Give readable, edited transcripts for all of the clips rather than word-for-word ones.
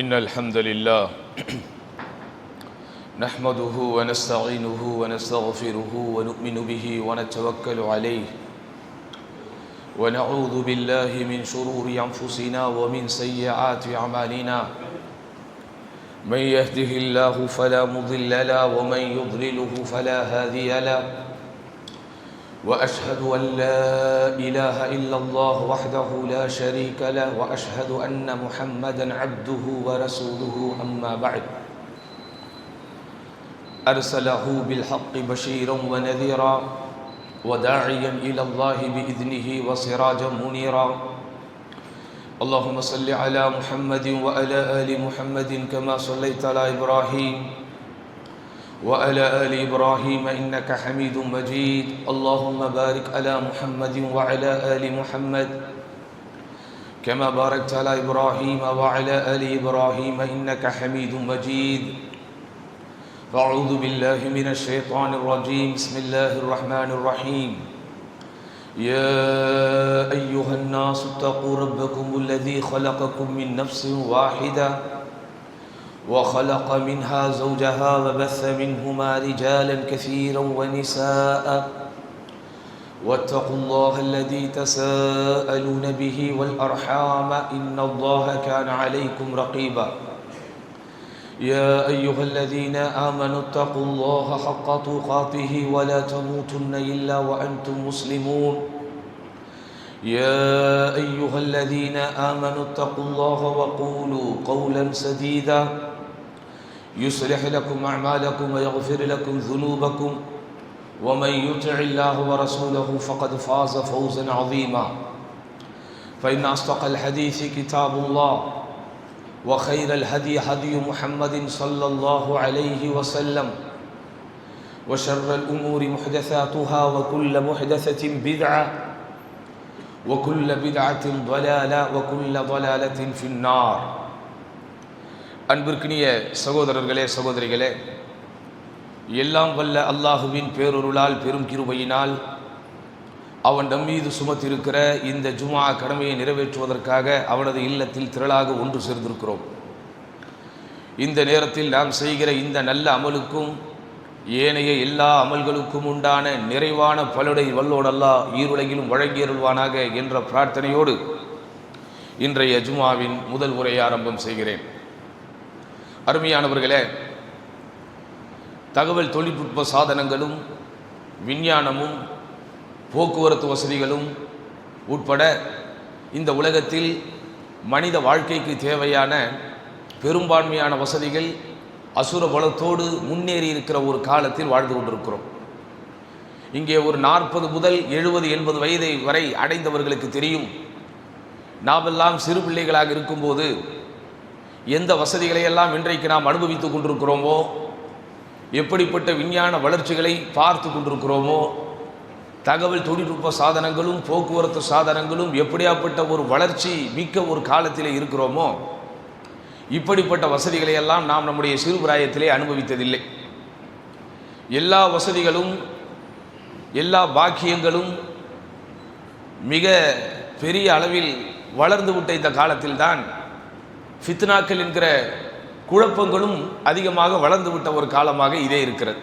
إن الحمد لله نحمده ونستعينه ونستغفره ونؤمن به ونتوكل عليه ونعوذ بالله من شرور أنفسنا ومن سيئات أعمالنا من يهده الله فلا مضل له ومن يضلله فلا هادي له وأشهد أن لا إله إلا الله وحده لا شريك له وأشهد أن محمدا عبده ورسوله أما بعد أرسله بالحق بشيرا ونذيرا وداعيا إلى الله بإذنه وسراجا منيرا اللهم صل على محمد وعلى آل محمد كما صليت على إبراهيم وعلى آل إبراهيم إنك حميد مجيد اللهم بارك على محمد وعلى آل محمد كما باركت على إبراهيم وعلى آل إبراهيم إنك حميد مجيد فأعوذ بالله من الشيطان الرجيم بسم الله الرحمن الرحيم يا أيها الناس اتقوا ربكم الذي خلقكم من نفس واحدة وخلق منها زوجها وبث منهما رجالا كثيرا ونساء واتقوا الله الذي تساءلون به والأرحام إن الله كان عليكم رقيبا يا أيها الذين آمنوا اتقوا الله حق تقاته ولا تموتن إلا وأنتم مسلمون يا أيها الذين آمنوا اتقوا الله وقولوا قولا سديدا يصلح لكم أعمالكم ويغفر لكم ذنوبكم ومن يطع الله ورسوله فقد فاز فوزا عظيما فإن أصدق الحديث كتاب الله وخير الهدي هدي محمد صلى الله عليه وسلم وشر الأمور محدثاتها وكل محدثة بدعة وكل بدعة ضلالة وكل ضلالة في النار அன்பிற்கினிய சகோதரர்களே சகோதரிகளே, எல்லாம் வல்ல அல்லாஹுவின் பேரொருளால் பெரும் கிருபையினால் அவன் நம்மீது சுமத்திருக்கிற இந்த ஜுமா கடமையை நிறைவேற்றுவதற்காக அவனது இல்லத்தில் திரளாக ஒன்று சேர்ந்திருக்கிறோம். இந்த நேரத்தில் நாம் செய்கிற இந்த நல்ல அமலுக்கும் ஏனைய எல்லா அமல்களுக்கும் உண்டான நிறைவான பலனை வல்லோன் அல்லாஹ் ஈருலகிலும் வழங்கியருள்வானாக என்ற பிரார்த்தனையோடு இன்றைய ஜுமாவின் முதல் உரையை ஆரம்பம் செய்கிறேன். அருமையானவர்களே, தகவல் தொழில்நுட்ப சாதனங்களும் விஞ்ஞானமும் போக்குவரத்து வசதிகளும் உட்பட இந்த உலகத்தில் மனித வாழ்க்கைக்கு தேவையான பெரும்பான்மையான வசதிகள் அசுர பலத்தோடு முன்னேறி இருக்கிற ஒரு காலத்தில் வாழ்ந்து கொண்டிருக்கிறோம். இங்கே ஒரு 40 முதல் 70 80 வயதை வரை அடைந்தவர்களுக்கு தெரியும், நாமெல்லாம் சிறு பிள்ளைகளாக இருக்கும்போது எந்த வசதிகளையெல்லாம் இன்றைக்கு நாம் அனுபவித்துக் கொண்டிருக்கிறோமோ, எப்படிப்பட்ட விஞ்ஞான வளர்ச்சிகளை பார்த்து கொண்டிருக்கிறோமோ, தகவல் தொழில்நுட்ப சாதனங்களும் போக்குவரத்து சாதனங்களும் எப்படியாப்பட்ட ஒரு வளர்ச்சி மிக்க ஒரு காலத்திலே இருக்கிறோமோ, இப்படிப்பட்ட வசதிகளையெல்லாம் நாம் நம்முடைய சிறு பிராயத்திலே அனுபவித்ததில்லை. எல்லா வசதிகளும் எல்லா பாக்கியங்களும் மிக பெரிய அளவில் வளர்ந்துவிட்ட இந்த காலத்தில்தான் ஃபித்னாக்கள் என்கிற குழப்பங்களும் அதிகமாக வளர்ந்துவிட்ட ஒரு காலமாக இதே இருக்கிறது.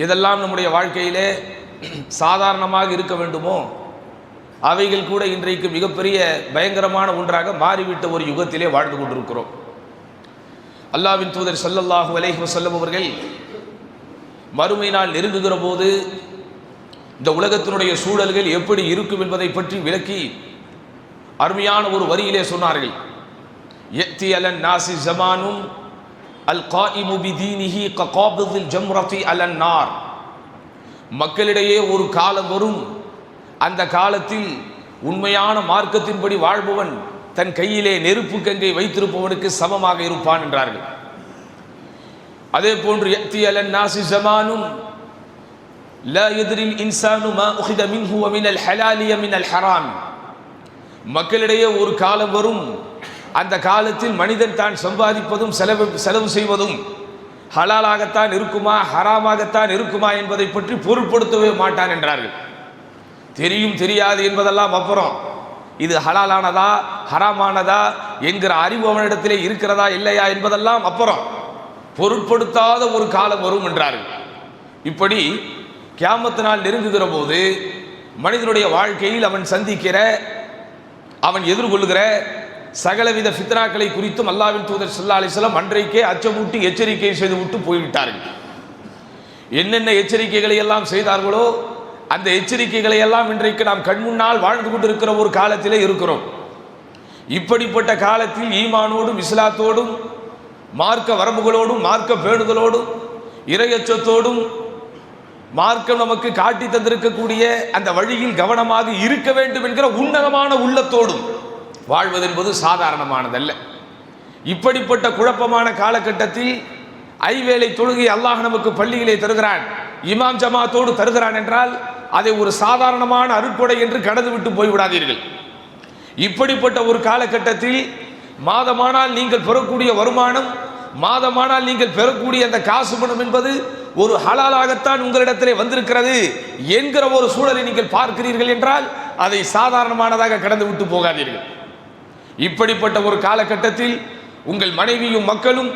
இதெல்லாம் நம்முடைய வாழ்க்கையிலே சாதாரணமாக இருக்க வேண்டுமோ, அவைகள் கூட இன்றைக்கு மிகப்பெரிய பயங்கரமான ஒன்றாக மாறிவிட்ட ஒரு யுகத்திலே வாழ்ந்து கொண்டிருக்கிறோம். அல்லாஹ்வின் தூதர் ஸல்லல்லாஹு அலைஹி வஸல்லம் அவர்கள் மறுமை நாள் நெருங்குகிற போது இந்த உலகத்தினுடைய சூழல்கள் எப்படி இருக்கும் என்பதை பற்றி விளக்கி அருமையான ஒரு வரியிலே சொன்னார்கள். யத்தி அலன் நாசி ஜமானுன் அல் காயிமு பிதீனிஹி ககாபிதில் ஜம்ரதி அலன் நார். மக்களிடையே ஒரு காலம் வரும், அந்த காலத்தில் உண்மையான மார்க்கத்தின்படி வாழ்பவன் தன் கையிலே நெருப்பு கங்கை வைத்திருப்பவனுக்கு சமமாக இருப்பான் என்றார்கள். அதே போன்று யத்தி அலன் நாசி ஜமானுன் லா யத்ரில் இன்சானு மா உஹித மின்ஹு வ மினல் ஹலாலிய மினல் ஹராம். மக்களிடையே ஒரு காலம் வரும், அந்த காலத்தில் மனிதன் தான் சம்பாதிப்பதும் செலவு செய்வதும் ஹலாலாகத்தான் இருக்குமா ஹராமாகத்தான் இருக்குமா என்பதை பற்றி பொருட்படுத்தவே மாட்டான் என்றார்கள். தெரியும் தெரியாது என்பதெல்லாம் அப்புறம், இது ஹலாலானதா ஹராமானதா என்கிற அறிவு அவனிடத்திலே இருக்கிறதா இல்லையா என்பதெல்லாம் அப்புறம் பொருட்படுத்தாத ஒரு காலம் வரும் என்றார்கள். இப்படி கியாமத்து நாள் நெருங்குகிற போது மனிதனுடைய வாழ்க்கையில் அவன் சந்திக்கிற, அவன் எதிர்கொள்கிற சகலவித ஃபித்னாக்களை குறித்தும் அல்லாஹ்வின் தூதர் ஸல்லல்லாஹு அலைஹி வஸல்லம் அன்றைக்கே அச்சமூட்டி எச்சரிக்கை செய்து விட்டு போய்விட்டார்கள். என்னென்ன எச்சரிக்கைகளை எல்லாம் செய்தார்களோ அந்த எச்சரிக்கைகளை எல்லாம் இன்றைக்கு நாம் கண்முன்னால் வாழ்ந்து கொண்டிருக்கிற ஒரு காலத்திலே இருக்கிறோம். இப்படிப்பட்ட காலத்தில் ஈமானோடும் இஸ்லாத்தோடும் மார்க்க வரம்புகளோடும் மார்க்க பேணுதலோடும் இறையச்சத்தோடும் மார்க்கம் நமக்கு காட்டி தந்திருக்கக்கூடிய அந்த வழியில் கவனமாக இருக்க வேண்டும் என்கிற உன்னதமான உள்ளத்தோடும் வாழ்வது என்பது சாதாரணமானதல்ல. இப்படிப்பட்ட குழப்பமான காலகட்டத்தில் ஐவேளை தொழுகை அல்லாஹ் நமக்கு பள்ளியிலே தருகிறான், இமாம் ஜமாத்தோடு தருகிறான் என்றால் அதை ஒரு சாதாரணமான அருட்கொடை என்று கடந்து விட்டு போய்விடாதீர்கள். இப்படிப்பட்ட ஒரு காலகட்டத்தில் மாதமானால் நீங்கள் பெறக்கூடிய வருமானம், மாதமானால் நீங்கள் பெறக்கூடிய அந்த காசு பணம் என்பது ஒரு ஹலாலாகத்தான் உங்களிடத்திலே வந்திருக்கிறது என்கிற ஒரு சூழலை நீங்கள் பார்க்கிறீர்கள் என்றால் அதை சாதாரணமானதாக கடந்து விட்டு போகாதீர்கள். இப்படிப்பட்ட ஒரு காலகட்டத்தில் உங்கள் மனைவியும் மக்களும்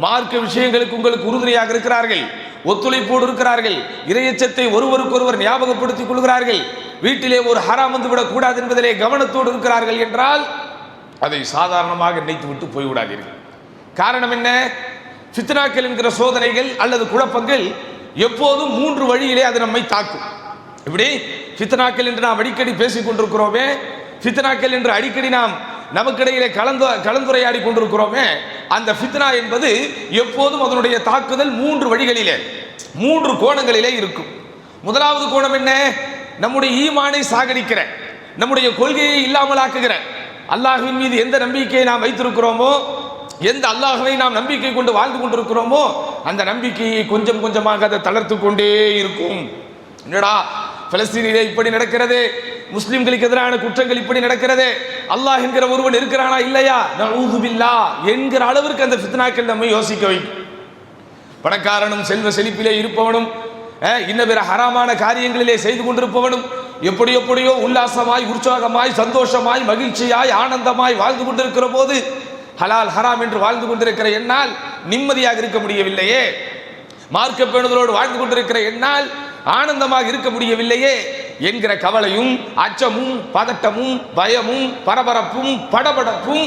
மார்க்க விஷயங்களுக்கு உங்களுக்கு உறுதுணையாக இருக்கிறார்கள், ஒத்துழைப்போடு இருக்கிறார்கள், இறையச்சத்தை ஒருவருக்கொருவர் ஞாபகப்படுத்திக் கொள்கிறார்கள், வீட்டிலே ஒரு ஹராம் வந்துவிடக் கூடாது என்பதிலே கவனத்தோடு இருக்கிறார்கள் என்றால் அதை சாதாரணமாக நினைத்து விட்டு போய்விடாதீர்கள். காரணம் என்ன? ஃபித்னாக்கள் என்கிற சோதனைகள் அல்லது குழப்பங்கள் எப்போதும் 3 வழியிலே அது நம்மை தாக்கும். இப்படி ஃபித்னாக்கள் என்று நாம் அடிக்கடி பேசிக் கொண்டிருக்கிறோமே, ஃபித்னாக்கள் என்று அடிக்கடி நாம் நமக்கிடையிலே கலந்துரையாடி கொண்டிருக்கிறோமே, அந்த ஃபித்னா என்பது எப்போதும் அதனுடைய தாக்குதல் 3 வழிகளிலே 3 கோணங்களிலே இருக்கும். முதலாவது கோணம் என்ன? நம்முடைய ஈமானை சாகடிக்கிற, நம்முடைய கொள்கையை இல்லாமலாக்குகிற, அல்லாஹ்வின் மீது எந்த நம்பிக்கையை நாம் வைத்திருக்கிறோமோ, எந்த அல்லாஹ்வை நாம் நம்பிக்கை கொண்டு வாழ்ந்து கொண்டிருக்கிறோமோ அந்த நம்பிக்கையை கொஞ்சம் கொஞ்சமாக அதை தளர்த்து கொண்டே இருக்கும். என்னடா பலஸ்தீனிலே இப்படி நடக்கிறது, முஸ்லிம்களுக்கு எதிரான குற்றங்கள் இப்படி நடக்கிறது, அல்லாஹ் என்கிற ஒருவன் இருக்கிறானா இல்லையா, நஊது பில்லாஹ் என்கிற அளவிற்கு அந்த ஃபித்னாக்கள் நம்மை யோசிக்க வைக்கும். பணக்காரனும் செல்வ செழிப்பிலே இருப்பவனும் இன்ன பிற ஹராமான காரியங்களிலே செய்து கொண்டிருப்பவனும் எப்படியோ உல்லாசமாய் உற்சாகமாய் சந்தோஷமாய் மகிழ்ச்சியாய் ஆனந்தமாய் வாழ்ந்து கொண்டிருக்கிற போது ஹலால் ஹராம் என்று வாழ்ந்து கொண்டிருக்கிற என்னால் நிம்மதியாக இருக்க முடியவில்லையே, மார்க்க பேணுதலோடு வாழ்ந்து கொண்டிருக்கிற என்னால் ஆனந்தமாக இருக்க முடியவில்லையே என்கிற கவலையும் அச்சமும் பதட்டமும் பயமும் பரபரப்பும் படபடப்பும்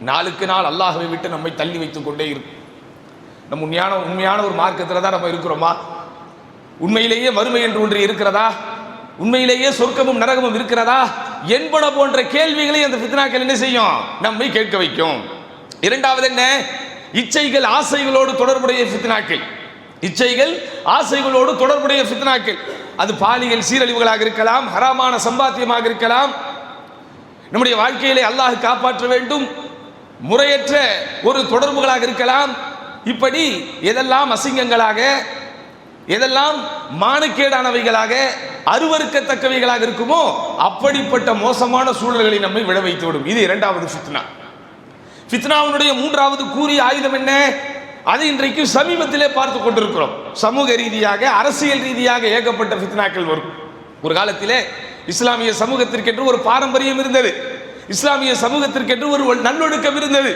நாளுக்கு நாள் அல்லாஹ்வை விட்டு நம்மை தள்ளி வைத்துக் கொண்டே இருக்கும். நம்ம உண்மையான ஒரு மார்க்கத்தில் தான் நம்ம இருக்கிறோமா? உண்மையிலேயே மறுமை என்று ஒன்று இருக்கிறதா? உண்மையிலேயே சொர்க்கமும் நரகமும் இருக்கிறதா என்பன போன்ற கேள்விகளை அந்த ஃபித்னாக்கள் என்ன செய்யும்? நம்மை கேட்க வைக்கும். இரண்டாவது என்ன? இச்சைகள் ஆசைகளோடு தொடர்புடைய ஃபித்னாக்கள், இச்சைகள் ஆசைகளோடு தொடர்புடைய ஃபித்னாக்கள். அது பாலியல் சீரழிவுகளாக இருக்கலாம், ஹராமான சம்பாத்தியமாக இருக்கலாம், நம்முடைய வாழ்க்கையிலே அல்லாஹ் காப்பாற்ற வேண்டும் முறையற்ற ஒரு தொடர்புகளாக இருக்கலாம். இப்படி எதெல்லாம் அசிங்கங்களாக, எதெல்லாம் மானக்கேடானவைகளாக அருவருக்கத்தக்கவைகளாக இருக்குமோ அப்படிப்பட்ட மோசமான சூழல்களை நம்மை விட வைத்து விடும். இது இரண்டாவது ஃபித்னா. ஃபித்னாவுடைய மூன்றாவது கூறிய ஆயுதம் என்ன? அதை இன்றைக்கு சமீபத்திலே பார்த்து கொண்டிருக்கிறோம். சமூக ரீதியாக அரசியல் ரீதியாக ஏகப்பட்ட ஃபித்னாக்கள் வரும். ஒரு காலத்திலே இஸ்லாமிய சமூகத்திற்கென்று ஒரு பாரம்பரியம் இருந்தது, இஸ்லாமிய சமூகத்திற்கென்று ஒரு நல்லொழுக்கம் இருந்தது.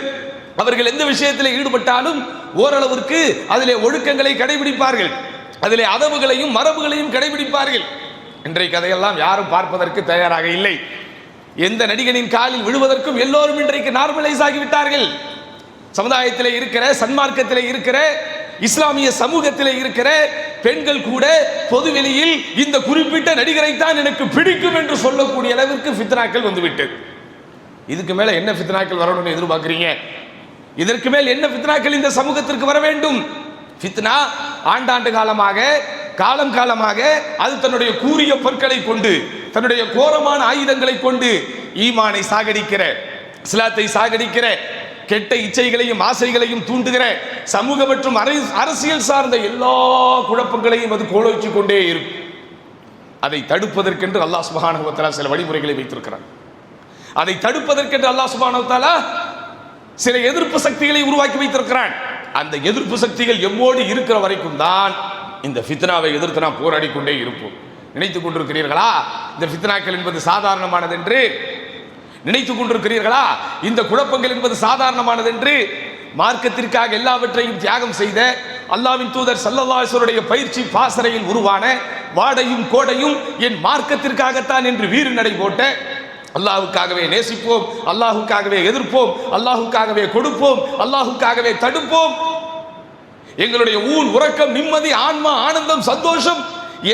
அவர்கள் எந்த விஷயத்தில் ஈடுபட்டாலும் ஓரளவிற்கு அதிலே ஒழுக்கங்களை கடைபிடிப்பார்கள், அதிலே அதவுகளையும் மரபுகளையும் கடைபிடிப்பார்கள். இன்றைக்கு அதையெல்லாம் யாரும் பார்ப்பதற்கு தயாராக இல்லை. எந்த நடிகனின் காலில் விழுவதற்கும் எல்லோரும் இன்றைக்கு நார்மலைஸ் ஆகிவிட்டார்கள். சமுதாயத்திலே இருக்கிற, சன்மார்க்கத்திலே இருக்கிற, இஸ்லாமிய சமூகத்திலே இருக்கிற பெண்கள் கூட பொதுவெளியில் இந்த குறிப்பிட்ட நடிகரைத்தான் எனக்கு பிடிக்கும் என்று சொல்லக்கூடிய அளவிற்கு ஃபித்னாக்கள் வந்துவிட்டது. இதுக்கு மேல என்ன ஃபித்னாக்கள் வரணும்னு எதிர்பார்க்கிறீங்க? இதற்கு மேல் என்ன ஃபித்னாக்கள் இந்த சமூகத்திற்கு வர வேண்டும்? ஃபித்னா ஆண்டாண்டு காலமாக, காலம் காலமாக அது தன்னுடைய கூரிய பொற்களை கொண்டு, தன்னுடைய கோரமான ஆயுதங்களை கொண்டு ஈமானை சாகடிக்கிற, இஸ்லாத்தை சாகடிக்கிற, கெட்ட இச்சைகளையும் ஆசைகளையும் தூண்டுகிற சமூக மற்றும் அரசியல் சார்ந்த எல்லா குழப்பங்களையும் அது கோலோச்சி கொண்டே இருக்கும். அதை தடுப்பதற்கென்று அல்லாஹ் சுப்ஹானஹு வ தஆலா சில வழிமுறைகளை வைத்திருக்கிறார். அதை தடுப்பதற்கென்று அல்லாஹ் சுப்ஹானஹு வ தஆலா சில எதிர்ப்பு சக்திகளை உருவாக்கி வைத்திருக்கிறான். அந்த எதிர்ப்பு சக்திகள் எம்மோடு இருக்கிற வரைக்கும் தான் இந்த ஃபித்னாவை எதிர்த்து நாம் போராடி கொண்டே இருப்போம். நினைத்துக் கொண்டிருக்கிறீர்களா இந்த ஃபித்னாக்கள் என்பது சாதாரணமானது என்று? நினைத்துக் கொண்டிருக்கிறீர்களா இந்த குழப்பங்கள் என்பது சாதாரணமானது என்று? மார்க்கத்திற்காக எல்லாவற்றையும் தியாகம் செய்த அல்லாஹ்வின் தூதர் ஸல்லல்லாஹு அலைஹி வஸல்லம் பயிற்சி பாசறையில் உருவான வாடையும் கோடையும் என் மார்க்கத்திற்காகத்தான் என்று வீறு நடை போட்ட, அல்லாஹ்வுக்காகவே நேசிப்போம், அல்லாஹ்வுக்காகவே எதிர்ப்போம், அல்லாஹ்வுக்காகவே கொடுப்போம், அல்லாஹ்வுக்காகவே தடுப்போம், எங்களுடைய ஊன் உறக்கம் நிம்மதி ஆன்மா ஆனந்தம் சந்தோஷம்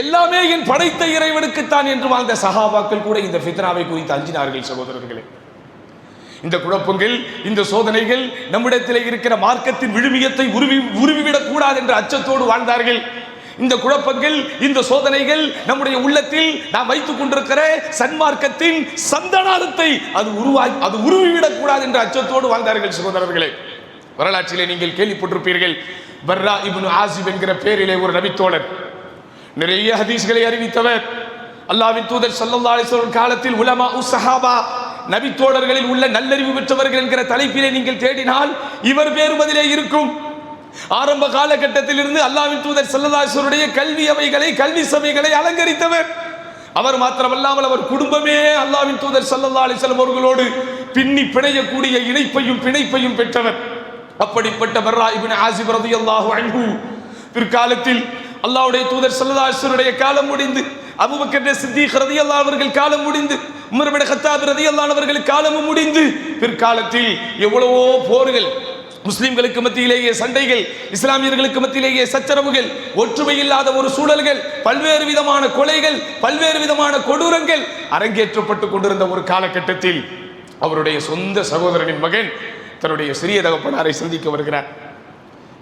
எல்லாமே என் படைத்த இறைவனுக்குத்தான் என்று வாழ்ந்த சஹாபாக்கள் கூட இந்த ஃபித்னாவை குறித்து அஞ்சினார்கள். சகோதரர்களே, இந்த குழப்பங்கள் இந்த சோதனைகள் நம்மிடத்தில் இருக்கிற மார்க்கத்தின் விழுமியத்தை உருவிவிடக் கூடாது என்ற அச்சத்தோடு வாழ்ந்தார்கள். இந்த குழப்பங்கள் இந்த சோதனைகள் நம்முடைய உள்ளத்தில் நாம் வைத்துக் கொண்டிருக்கிற சன்மார்க்கத்தின் சந்தனாரத்தை அது உருவிவிடக் கூடாது என்ற அச்சத்தோடு வாழ்ந்தார்கள். சகோதரர்களே, வரலாற்றிலே நீங்கள் கேள்விப்பட்டிருப்பீர்கள், பர்ரா இப்னு ஆசிப் என்கிற பெயரிலே ஒரு நபித்தோழர், நிறைய ஹதீஸ்களை அறிவித்தவர். அல்லாஹ்வின் தூதர் ஸல்லல்லாஹு அலைஹி வஸல்லம் காலத்தில் உலமா உஸ்ஸஹாபா நபித்தோழர்களில் உள்ள நல்லறிவு பெற்றவர்கள் என்கிற தலைப்பிலே நீங்கள் தேடினால் இவர் பேரும் அதிலே இருக்கும். ஆரம்ப காலகட்டத்தில் இருந்து அல்லாஹ்வின் தூதர் ஸல்லல்லாஹு அலைஹி வஸல்லம் கல்வி சபைகளை அலங்கரித்தவர். அவர் மாத்திரமல்லாமல் அவர் குடும்பமே அல்லாஹ்வின் தூதர் ஸல்லல்லாஹு அலைஹி வஸல்லம் அவர்களோடு பின்னி பிணையக்கூடிய இணைப்பையும் பிணைப்பையும் பெற்றவர். அப்படிப்பட்ட பர்ரா இப்னு ஆசிப் ரலியல்லாஹு அன்ஹு பிற்காலத்தில் அல்லாஹ்வுடைய தூதர் ஸல்லல்லாஹு அலைஹி வஸல்லம் காலம் முடிந்து, அபூபக்கர் சித்தீக் ரலியல்லாஹு அவர்கள் காலம் முடிந்து, உமர் இப்னு கத்தாப் ரலியல்லாஹு அவர்கள் காலமும் முடிந்து, பிற்காலத்தில் எவ்வளவோ போர்கள், முஸ்லிம்களுக்கு மத்தியிலேயே சண்டைகள், இஸ்லாமியர்களுக்கு மத்தியிலேயே சச்சரவுகள், ஒற்றுமை இல்லாத ஒரு சூழல்கள், பல்வேறு விதமான கொலைகள், பல்வேறு விதமான கொடூரங்கள் அரங்கேற்றப்பட்டுக் கொண்டிருந்த ஒரு காலகட்டத்தில் அவருடைய சொந்த சகோதரனின் மகன் தன்னுடைய சிறிய தகப்பனாரை சந்திக்க வருகிறார்.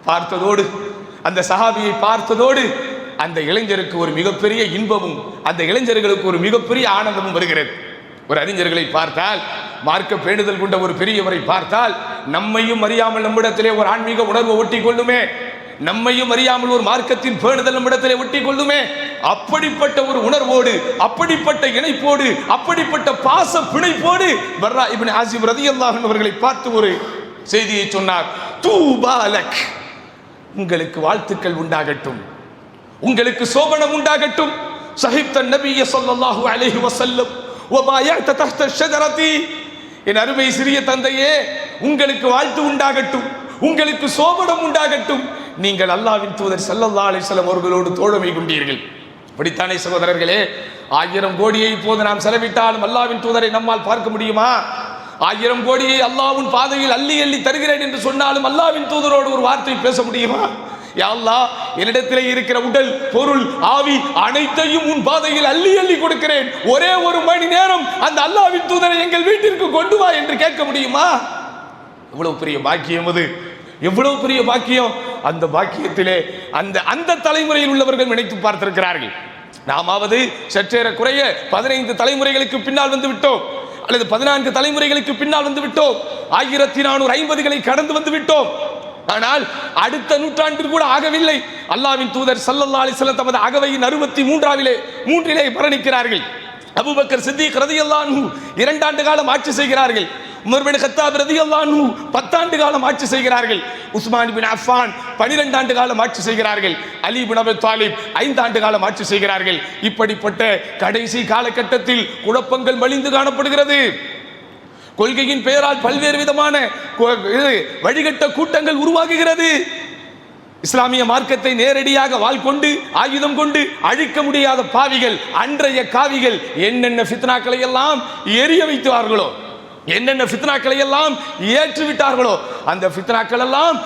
பார்த்ததோடு, அந்த சஹாபியை பார்த்ததோடு அந்த இளைஞருக்கு ஒரு மிகப்பெரிய இன்பமும் அந்த இளைஞர்களுக்கு ஒரு மிகப்பெரிய ஆனந்தமும் வருகிறது. ஒரு அறிஞர்களை பார்த்தால், மார்க்க பேணுதல் கொண்ட ஒரு பெரியவரை பார்த்தால், நம்மையும் அறியாமல் நம்மிடத்திலே ஒரு ஆன்மீக உணர்வு ஒட்டி கொள்ளுமே, நம்மையும் அறியாமல் ஒரு மார்க்கத்தின் பேணுதல் நம்மிடத்திலே ஒட்டி கொள்ளுமே. அப்படிப்பட்ட ஒரு உணர்வோடு, அப்படிப்பட்ட இணைப்போடு, அப்படிப்பட்ட பாச பிணைப்போடு பர்ரா இப்னு ஆசிப் ரலியல்லாஹு அன்ஹு அவர்களை பார்த்து ஒரு செய்தியை சொன்னார். தூபா லக், உங்களுக்கு வாழ்த்துக்கள் உண்டாகட்டும், உங்களுக்கு சோபனம் உண்டாகட்டும். ஸஹிப்த நபிய ஸல்லல்லாஹு அலைஹி வஸல்லம் வபாயஅத தஹ்த ஷஜரதி, என் அருமை சிறிய தந்தையே, உங்களுக்கு வாழ்த்து உண்டாகட்டும், உங்களுக்கு சோபனம் உண்டாகட்டும், நீங்கள் அல்லாஹ்வின் தூதர் ஸல்லல்லாஹு அலைஹி வஸல்லம் அவர்களோடு தோழமை கொண்டீர்கள். அப்படித்தானே சகோதரர்களே? 1000 கோடியை இப்போது நாம் செலவிட்டாலும் அல்லாஹ்வின் தூதரை நம்மால் பார்க்க முடியுமா? 1000 கோடியை அல்லாஹ்வின் பாதையில் அள்ளி அள்ளி தருகிறேன் என்று சொன்னாலும் அல்லாஹ்வின் தூதரோடு ஒரு வார்த்தை பேச முடியுமா? யா அல்லாஹ், என்னிடத்திலே இருக்கிற உடல் பொருள் ஆவி அனைத்தையும் உன் பாதையில் அள்ளி அள்ளி கொடுக்கிறேன், ஒரே ஒரு மணி நேரம் அந்த அல்லாஹ்வின் தூதரை எங்கள் வீட்டிற்கு கொண்டு வா என்று கேட்க முடியுமா? எவ்வளவு பெரிய பாக்கியம் அது, எவ்வளவு பெரிய பாக்கியம். அந்த பாக்கியத்திலே அந்த தலைமுறையில் உள்ளவர்கள் நினைத்து பார்த்திருக்கிறார்கள். நாமாவது சற்றேற குறைய 15 தலைமுறைகளுக்கு பின்னால் வந்து விட்டோம், அல்லது 14 தலைமுறைகளுக்கு பின்னால் வந்து விட்டோம், 1450களை கடந்து வந்து விட்டோம். ஆனால் அடுத்த நூற்றாண்டில் கூட ஆகவில்லை. அல்லாஹ்வின் தூதர் ஸல்லல்லாஹு அலைஹி வஸல்லம் தமது அகவையின் 63 மரணிக்கிறார்கள். அபூபக்கர் சித்தீக் ரலியல்லாஹு அன்ஹு 2 ஆண்டு காலம் ஆட்சி செய்கிறார்கள். உமர் இப்னு கத்தாப் ரலியல்லாஹு அன்ஹு 10 ஆண்டு காலம் ஆட்சி செய்கிறார்கள். உஸ்மான் இப்னு அஃபான் 12 ஆண்டு காலம் ஆட்சி செய்கிறார்கள். அலி இப்னு அபி தாலிப் 5 ஆண்டு காலம் ஆட்சி செய்கிறார்கள். இப்படிப்பட்ட கடைசி காலகட்டத்தில் குழப்பங்கள் மலிந்து காணப்படுகிறது. கொள்கையின் பெயரால் பல்வேறு விதமான வழிகட்ட கூட்டங்கள் உருவாகுகிறது. இஸ்லாமிய மார்க்கத்தை நேரடியாக வாள் கொண்டு ஆயுதம் கொண்டு அழிக்க முடியாத பாவிகள், அன்றைய காவிகள் என்னென்ன ஃபித்னாக்களை எல்லாம் எரிய வைத்தார்களோ, என்னென்ன ஃபித்னாக்களை எல்லாம் ஏற்றுவிட்டார்களோ, அந்த ஃபித்னாக்கள் எல்லாம்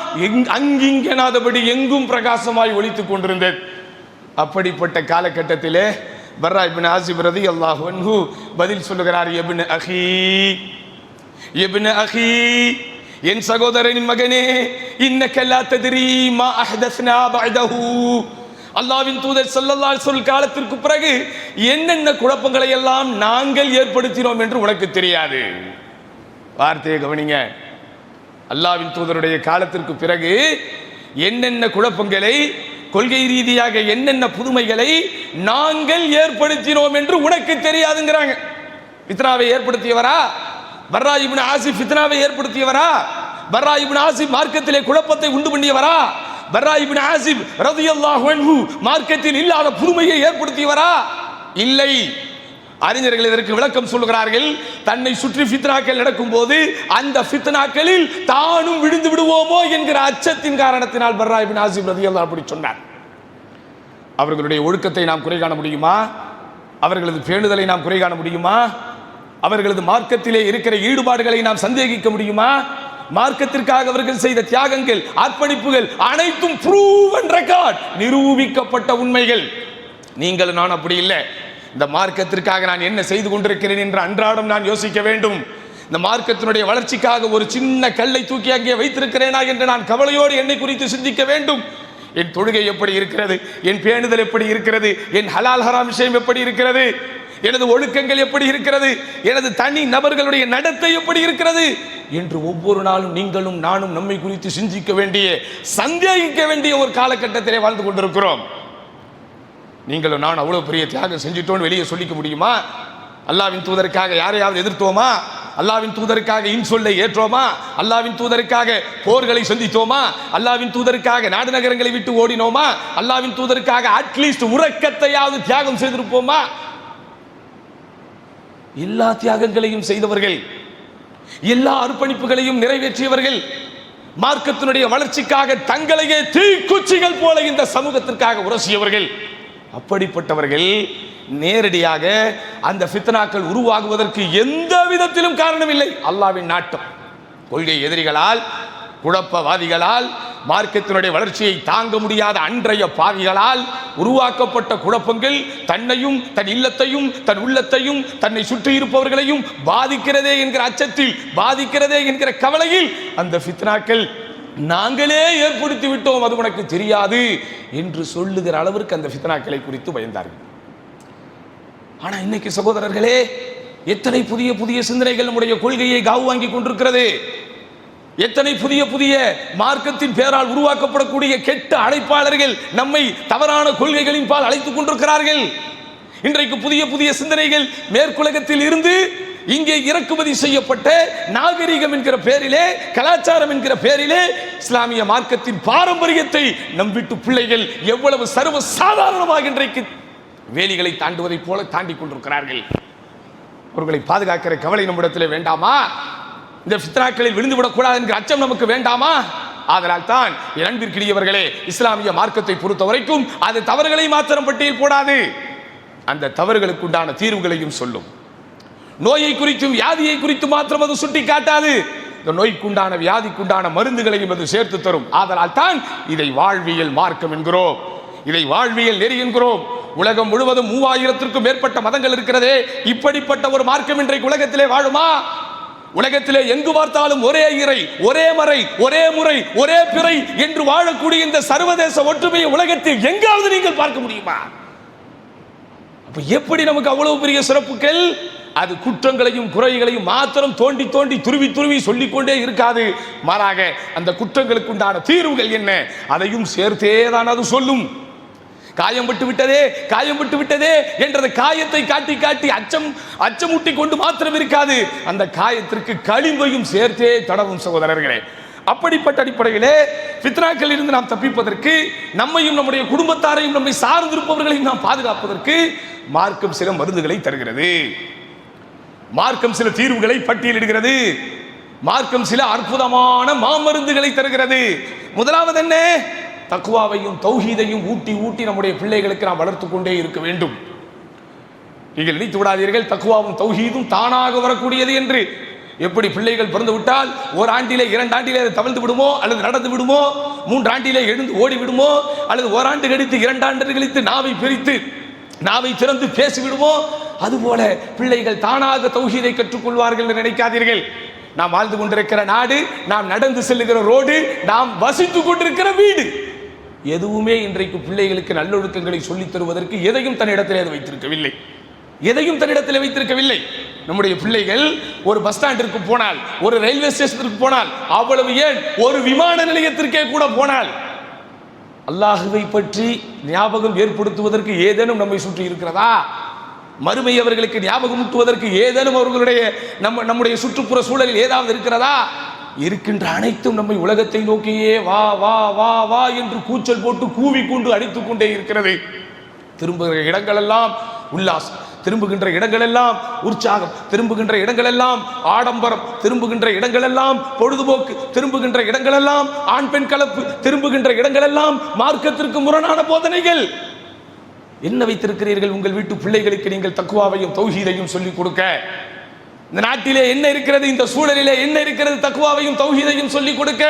அங்கிங்கெனாதபடி எங்கும் பிரகாசமாய் ஒலித்துக் கொண்டிருந்தது. அப்படிப்பட்ட காலகட்டத்திலே பர்ரா இப்னு ஆசிப் ரலியல்லாஹு அன்ஹு பதில் சொல்லுகிறார். இப்னு அஹி, என் சகோதரனின் மகனே, இன்னக லா தத்ரி மா அஹ்தஸ்னா பஅதஹு, அல்லாஹ்வின் தூதர் ஸல்லல்லாஹு அலைஹி வஸல்லம் காலத்திற்கு பிறகு என்னென்ன குழப்பங்களை எல்லாம் நாங்கள் ஏற்படுத்தினோம் என்று உனக்கு தெரியாது. வார்த்தையை கவனிங்க. அல்லாஹ்வின் தூதருடைய காலத்திற்கு பிறகு என்னென்ன குழப்பங்களை, கொள்கை ரீதியாக என்னென்ன புதுமைகளை நாங்கள் ஏற்படுத்தினோம் என்று உனக்கு தெரியாதுங்கிறாங்க. ஃபித்னாவை ஏற்படுத்தியவரா பர்ரா இப்னு ஆசிப்? ஃபித்னாவை ஏற்படுத்தியவரா பர்ரா இப்னு ஆசிப்? மார்க்கத்திலே குழப்பத்தை உண்டு பண்ணியவரா பர்ரா இப்னு ஆசிப் ரலியல்லாஹு அன்ஹு? மார்க்கத்தில் இல்லாத புதுமையை ஏற்படுத்தியவரா? இல்லை. அறிஞர்கள் இதற்கு விளக்கம் சொல்லுகிறார்கள். தன்னை சுற்றி ஃபித்னாக்கள் நடக்கும் போது அந்த ஃபித்னாக்களில் தானும் விழுந்து விடுவோமோ என்கிற அச்சத்தின் காரணத்தினால் பர்ரா இப்னு ஆசிப் ரலியல்லாஹு அப்படி சொன்னார். அவர்களுடைய ஒழுக்கத்தை நாம் குறை காண முடியுமா? அவர்களது பேணுதலை நாம் குறை காண முடியுமா? அவர்களது மார்க்கத்திலே இருக்கிற ஈடுபாடுகளை நாம் சந்தேகிக்க முடியுமா? மார்க்கத்திற்காக அவர்கள் செய்த தியாகங்கள், அர்ப்பணிப்புகள் அனைத்தும் ப்ரூவன் ரெக்கார்ட், நிரூபிக்கப்பட்ட உண்மைகள். நீங்கள் நான் அப்படி இல்லை. இந்த மார்க்கத்திற்காக நான் என்ன செய்து கொண்டிருக்கிறேன் என்று அன்றாடம் நான் யோசிக்க வேண்டும். இந்த மார்க்கத்தினுடைய வளர்ச்சிக்காக ஒரு சின்ன கல்லை தூக்கி அங்கே வைத்திருக்கிறேனா என்று நான் கவலையோடு என்னை குறித்து சிந்திக்க வேண்டும். என் தொழுகை எப்படி இருக்கிறது? என் பேணுதல் எப்படி இருக்கிறது? என் ஹலால் ஹராம் விஷயம் எப்படி இருக்கிறது? எனது ஒழுக்கங்கள் எப்படி இருக்கிறது? எனது தனி நபர்களுடைய நடத்தை எப்படி இருக்கிறது என்று ஒவ்வொரு நாளும் நீங்களும் நானும் நம்மை குறித்து சிந்திக்க வேண்டிய, சந்தேகிக்க வேண்டிய ஒரு காலகட்டத்திலே வாழ்ந்து கொண்டிருக்கிறோம். நீங்களும் நான் அவ்வளவு பெரிய தியாகம் செஞ்சிட்டோன்னு வெளியே சொல்லிக்க முடியுமா? அல்லாஹ்வின் தூதருக்காக யாரையாவது எதிர்த்தோமா? அல்லாஹ்வின் தூதருக்காக இன்சொல்லை ஏற்றோமா? அல்லாஹ்வின் தூதருக்காக போர்களை சந்தித்தோமா? அல்லாஹ்வின் தூதருக்காக நாடு நகரங்களை விட்டு ஓடினோமா? அல்லாஹ்வின் தூதருக்காக அட்லீஸ்ட் உறக்கத்தையாவது தியாகம் செய்திருப்போமா? எல்லா தியாகங்களையும் செய்தவர்கள், எல்லா அர்ப்பணிப்புகளையும் நிறைவேற்றியவர்கள், மார்க்கத்தினுடைய வளர்ச்சிக்காக தங்களையே தீக்குச்சிகள் போல இந்த சமூகத்திற்காக உரசியவர்கள். அப்படிப்பட்டவர்கள் நேரடியாக அந்த ஃபித்னாக்கள் உருவாகுவதற்கு எந்த விதத்திலும் காரணம் இல்லை. அல்லாஹ்வின் நாட்டம். கொள்கை எதிரிகளால், குழப்பவாதிகளால், மார்க்கத்தினுடைய வளர்ச்சியை தாங்க முடியாத அன்றைய பாவிகளால் உருவாக்கப்பட்ட குழப்பங்கள் தன்னையும் தன் இல்லத்தையும் தன் உள்ளத்தையும் தன்னை சுற்றி இருப்பவர்களையும் பாதிக்கிறதே என்கிற அச்சத்தில், பாதிக்கிறதே என்கிற கவலையில் அந்த ஃபித்னாக்கள் நாங்களே ஏற்படுத்தி விட்டோம், அது உனக்கு தெரியாது என்று சொல்லுகிற அளவிற்கு அந்த ஃபித்னாக்களை குறித்து பயந்தார்கள். ஆனா இன்னைக்கு சகோதரர்களே, எத்தனை புதிய புதிய சிந்தனைகள் நம்முடைய கொள்கையை காவு வாங்கி கொண்டிருக்கிறது. எத்தனை புதிய புதிய மார்க்கத்தின் பேரால் உருவாக்கப்படக்கூடிய கெட்ட அழைப்பாளர்கள் நம்மை தவறான கொள்கைகளின் பால் அழைத்துக் கொண்டிருக்கிறார்கள். இன்றைக்கு புதிய புதிய சிந்தனைகள் மேற்குலகத்தில் இருந்து இங்கே இறக்குமதி செய்யப்பட்ட நாகரிகம் என்கிற பேரிலே, கலாச்சாரம் என்கிற பேரிலே இஸ்லாமிய மார்க்கத்தின் பாரம்பரியத்தை நம் வீட்டு பிள்ளைகள் எவ்வளவு சர்வ சாதாரணமாக இன்றைக்கு வேலிகளை தாண்டுவதை போல தாண்டி கொண்டிருக்கிறார்கள். அவர்களை பாதுகாக்கிற கவலை நம்மிடத்திலே வேண்டாமா? இந்த ஃபித்னாக்களில் விழுந்து விடக்கூடாது என்கிற அச்சம் நமக்கு வேண்டாமா? ஆதலால் தான் அன்பிற்கினியவர்களே, இஸ்லாமிய மார்க்கத்தை பொறுத்த வரைக்கும் அது தவறுகளை மாத்திரம் பட்டியல் போடாது, அந்த தவறுகளுக்கு உண்டான தீர்வுகளையும் சொல்லும். நோயை குறித்தும் வியாதியை குறித்து மாத்திரம் அது சுட்டி காட்டாது, இந்த நோய்க்குண்டான வியாதிக்குண்டான மருந்துகளையும் அது சேர்த்து தரும். ஆதலால் தான் இதை வாழ்வியல் மார்க்கம் என்கிறோம், இதை வாழ்வியல் நெறி என்கிறோம். உலகம் முழுவதும் 3000த்திற்கும் மேற்பட்ட மதங்கள் இருக்கிறதே, இப்படிப்பட்ட ஒரு மார்க்கம் இன்றைக்கு உலகத்திலே வாழுமா? உலகத்திலே எங்கு பார்த்தாலும் ஒரே இறை, ஒரே மறை, ஒரே முறை, ஒரே பிறை என்று வாழக்கூடிய இந்த சர்வதேச ஒற்றுமையை உலகத்தில் எங்காவது நீங்கள் பார்க்க முடியுமா? அப்ப எப்படி நமக்கு அவ்வளவு பெரிய சிறப்புகள்? அது குற்றங்களையும் குறைகளையும் மாத்திரம் தோண்டி தோண்டி துருவி துருவி சொல்லிக்கொண்டே இருக்காது. மாறாக அந்த குற்றங்களுக்கு உண்டான தீர்வுகள் என்ன அதையும் சேர்த்தே தான் அது சொல்லும். காயம் விட்டு விட்டதே, காயம் விட்டு விட்டதே என்றது காயத்தை காட்டி காட்டி அச்சமூட்டி கொண்டு மாத்திரம் இருக்காது, அந்த காயத்திற்கு களிம்பையும் சேர்த்தே தடவும் சகோதரர்களே. அப்படிப்பட்ட அடிப்படையிலே ஃபித்னாக்களில் இருந்து நாம் தப்பிப்பதற்கு, நம்மையும் நம்முடைய குடும்பத்தாரையும் நம்மை சார்ந்திருப்பவர்களையும் நாம் பாதுகாப்பதற்கு மார்க்கம் சில மருந்துகளை தருகிறது, மார்க்கம் சில தீர்வுகளை பட்டியலிடுகிறது, மார்க்கம் சில அற்புதமான மாமருந்துகளை தருகிறது. முதலாவது என்ன? தக்வாவையும் தௌஹீதையும் ஊட்டி ஊட்டி நம்முடைய பிள்ளைகளுக்கு நாம் வளர்த்து கொண்டே இருக்க வேண்டும். நீங்கள் நினைத்து விடாதீர்கள் தக்வாவும் தௌஹீதும் தானாக வரக்கூடியது என்று. எப்படி பிள்ளைகள் பிறந்து விட்டால் ஓராண்டிலே 2 ஆண்டிலே அது தவழ்ந்து விடுமோ, அல்லது நடந்து விடுமோ, 3 ஆண்டிலே எழுந்து ஓடி விடுமோ, அல்லது ஓராண்டு கழித்து 2 ஆண்டு கழித்து நாவை பிரித்து நாவை திறந்து பேசிவிடுமோ, அதுபோல பிள்ளைகள் தானாக தௌஹீதை கற்றுக்கொள்வார்கள் என்று நினைக்காதீர்கள். நாம் வாழ்ந்து கொண்டிருக்கிற நாடு, நாம் நடந்து செல்லுகிற ரோடு, நாம் வசித்துக் கொண்டிருக்கிற வீடு, எதுவுமே இன்றைக்கு பிள்ளைகளுக்கு நல்லொழுக்கங்களை சொல்லித் தருவதற்கு எதையும் தன்னிடத்திலே வைத்திருக்கவில்லை, எதையும் தன்னிடத்தில் வைத்திருக்கவில்லை. நம்முடைய பிள்ளைகள் ஒரு பஸ் ஸ்டாண்டிற்கு போனால், ஒரு ரயில்வே ஸ்டேஷனுக்கு போனால், அவ்வளவு ஏன் ஒரு விமான நிலையத்திற்கே கூட போனால் அல்லாஹுவை பற்றி ஞாபகம் ஏற்படுத்துவதற்கு ஏதேனும் நம்மை சுற்றி இருக்கிறதா? மறுமை அவர்களுக்கு ஞாபகம் ஊட்டுவதற்கு ஏதேனும் அவர்களுடைய நம்முடைய சுற்றுப்புற சூழலில் ஏதாவது இருக்கிறதா? இருக்கின்ற அனைத்தும் நம்மை உலகத்தை நோக்கியே வா வா வா வா என்று கூச்சல் போட்டு கூவிக்கொண்டு அடித்துக் கொண்டே இருக்கிறது. திரும்புகிற இடங்கள் எல்லாம் உல்லாசம், திரும்புகின்ற இடங்களெல்லாம் உற்சாகம், திரும்புகின்ற இடங்களெல்லாம் ஆடம்பரம், திரும்புகின்ற இடங்களெல்லாம் பொழுதுபோக்கு, திரும்புகின்ற இடங்களெல்லாம் ஆண் பெண் கலப்பு, திரும்புகின்ற இடங்களெல்லாம் மார்க்கத்திற்கு முரணான போதனைகள். என்ன வைத்திருக்கிறீர்கள் உங்கள் வீட்டு பிள்ளைகளுக்கு நீங்கள் தக்வாவையும் தௌஹீதையும் சொல்லிக் கொடுக்க? இந்த நாட்டிலே என்ன இருக்கிறது, இந்த சூழலிலே என்ன இருக்கிறது, தக்வாவையும் தௌஹீதையும் சொல்லிக் கொடுக்க?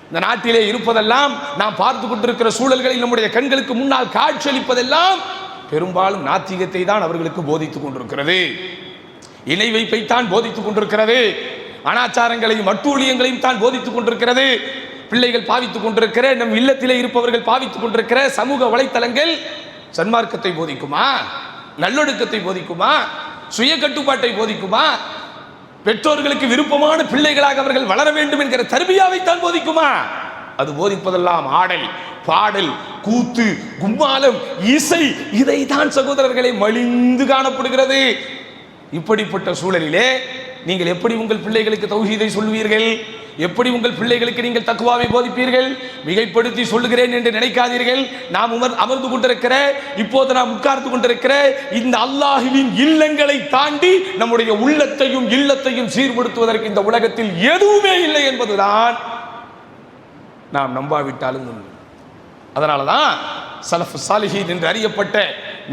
இந்த நாட்டிலே இருப்பதெல்லாம் நாம் பார்த்து கொண்டிருக்கிற சூழல்களில் நம்முடைய கண்களுக்கு முன்னால் காட்சியளிப்பதெல்லாம் பெரும்பாலும் நாத்திகத்தை தான் அவர்களுக்கு போதித்துக் கொண்டிருக்கிறது, இணை வைப்பை தான் போதித்துக் கொண்டிருக்கிறது, அனாச்சாரங்களையும் அட்டூழியங்களையும் தான் போதித்துக் கொண்டிருக்கிறது. பிள்ளைகள் பாவித்துக் கொண்டிருக்கிற, நம் இல்லத்திலே இருப்பவர்கள் பாவித்துக் கொண்டிருக்கிற சமூக வலைத்தளங்கள் சன்மார்க்கத்தை போதிக்குமா? நல்லொழுக்கத்தை போதிக்குமா? சுய கட்டுப்பாட்டை போதிக்குமா? பெற்றோர்களுக்கு விருப்பமான பிள்ளைகளாக அவர்கள் வளர வேண்டும் என்கிற தர்பியாவைத்தான் போதிக்குமா? அது போதிப்பதெல்லாம் ஆடல், பாடல், கூத்து, கும்மாலம், இசை, இதை தான் சகோதரர்களை மலிந்து காணப்படுகிறது. இப்படிப்பட்ட சூழலிலே நீங்கள் எப்படி உங்கள் பிள்ளைகளுக்கு தௌஹீதை சொல்வீர்கள்? எப்படி உங்கள் பிள்ளைகளுக்கு நீங்கள் தக்வாவை போதிப்பீர்கள்? மிகைப்படுத்தி சொல்லுகிறேன் என்று நினைக்காதீர்கள். நாம் அமர்ந்து கொண்டிருக்கிற, இப்போது நாம் உட்கார்ந்து கொண்டிருக்கிற இந்த அல்லாஹ்வின் இல்லங்களை தாண்டி நம்முடைய உள்ளத்தையும் இல்லத்தையும் சீர்படுத்துவதற்கு இந்த உலகத்தில் எதுவுமே இல்லை என்பதுதான் நாம் நம்பாவிட்டாலும் உண்மை. அதனாலதான் சலஃப் சாலிஹீன் என்று அறியப்பட்ட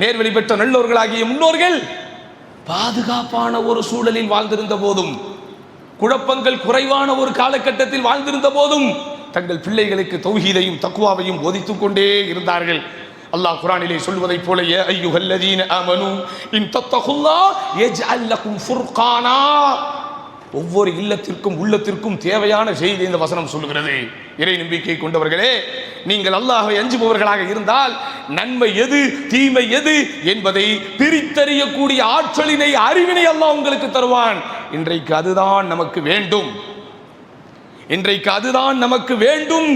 நேர்வழி பெற்ற நல்லோர்களாகிய முன்னோர்கள் பாதுகாப்பான ஒரு சூழலில் வாழ்ந்திருந்த போதும், குழப்பங்கள் குறைவான ஒரு காலகட்டத்தில் வாழ்ந்திருந்த போதும் தங்கள் பிள்ளைகளுக்கு தௌஹீதையும் தக்வாவையும் போதித்துக் கொண்டே இருந்தார்கள். அல்லாஹ் குர்ஆனிலே சொல்வதைப் போல, யா அய்யுஹல்லதீன ஆமனூ இன் தத்தகுல்லாஹ் யஜ்அல் லகும் ஃபுர்கானா, ஒவ்வொரு இல்லத்திற்கும் உள்ளத்திற்கும் தேவையான செய்தி இந்த வசனம் சொல்லுகிறது. இறை நம்பிக்கை கொண்டவர்களே, நீங்கள் அல்லாஹ்வை அஞ்சுபவர்களாக இருந்தால் நன்மை எது தீமை எது என்பதை பிரித்தறியக்கூடிய ஆற்றலினை அறிவினை அல்லாஹ் உங்களுக்கு தருவான். இன்றைக்கு அதுதான் நமக்கு வேண்டும், இன்றைக்கு அதுதான் நமக்கு வேண்டும்.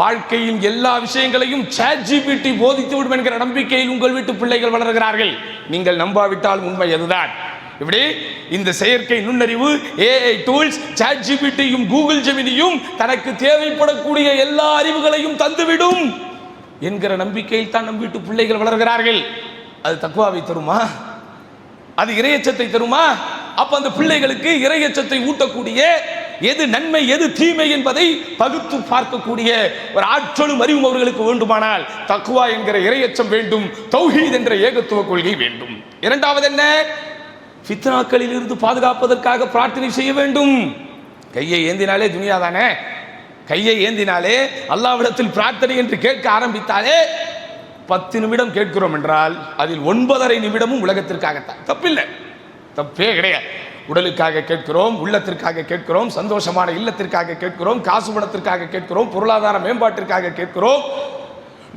வாழ்க்கையின் எல்லா விஷயங்களையும் ChatGPT போதித்து விடும் என்கிற நம்பிக்கையில் உங்கள் வீட்டு பிள்ளைகள் வளர்கிறார்கள். நீங்கள் நம்பாவிட்டால் உண்மை அதுதான். இப்படி இந்த செயற்கை நுண்ணறிவு, AI டூல்ஸ், ChatGPTயும் கூகுள் ஜெமினியும் தனக்கு தேவைப்படக்கூடிய எல்லா அறிவுகளையும் தந்துவிடும் என்கிற நம்பிக்கையில் தான் நம் வீட்டு பிள்ளைகள் வளர்கிறார்கள். அது தக்வாவை தருமா? அது இறையச்சத்தை தருமா? அப்ப அந்த பிள்ளைகளுக்கு இறையச்சத்தை ஊட்டக்கூடிய, எது நன்மை எது தீமை என்பதை பகுத்து பார்க்கக்கூடிய ஒரு ஆற்றலும் அறிவும் அவர்களுக்கு வேண்டுமானால் தக்வா என்கிற இறையச்சம் வேண்டும், தௌஹீத் என்ற ஏகத்துவ கொள்கை வேண்டும். இரண்டாவது என்ன? ஃபித்னாக்களில் இருந்து பாதுகாப்பதற்காக பிரார்த்தனை செய்ய வேண்டும். கையை ஏந்தினாலே துனியா தானே, கையை ஏந்தினாலே அல்லாஹ்விடத்தில் பிரார்த்தனை என்று கேட்க ஆரம்பித்தாலே 10 நிமிடம் கேட்கிறோம் என்றால் அதில் 9.5 நிமிடமும் உலகத்திற்காகத்தான். தப்பில்லை, தப்பே கிடையாது. உடலுக்காக கேட்கிறோம், உள்ளத்திற்காக கேட்கிறோம், சந்தோஷமான இல்லத்திற்காக கேட்கிறோம், காசு பணத்திற்காக கேட்கிறோம், பொருளாதார மேம்பாட்டிற்காக கேட்கிறோம்,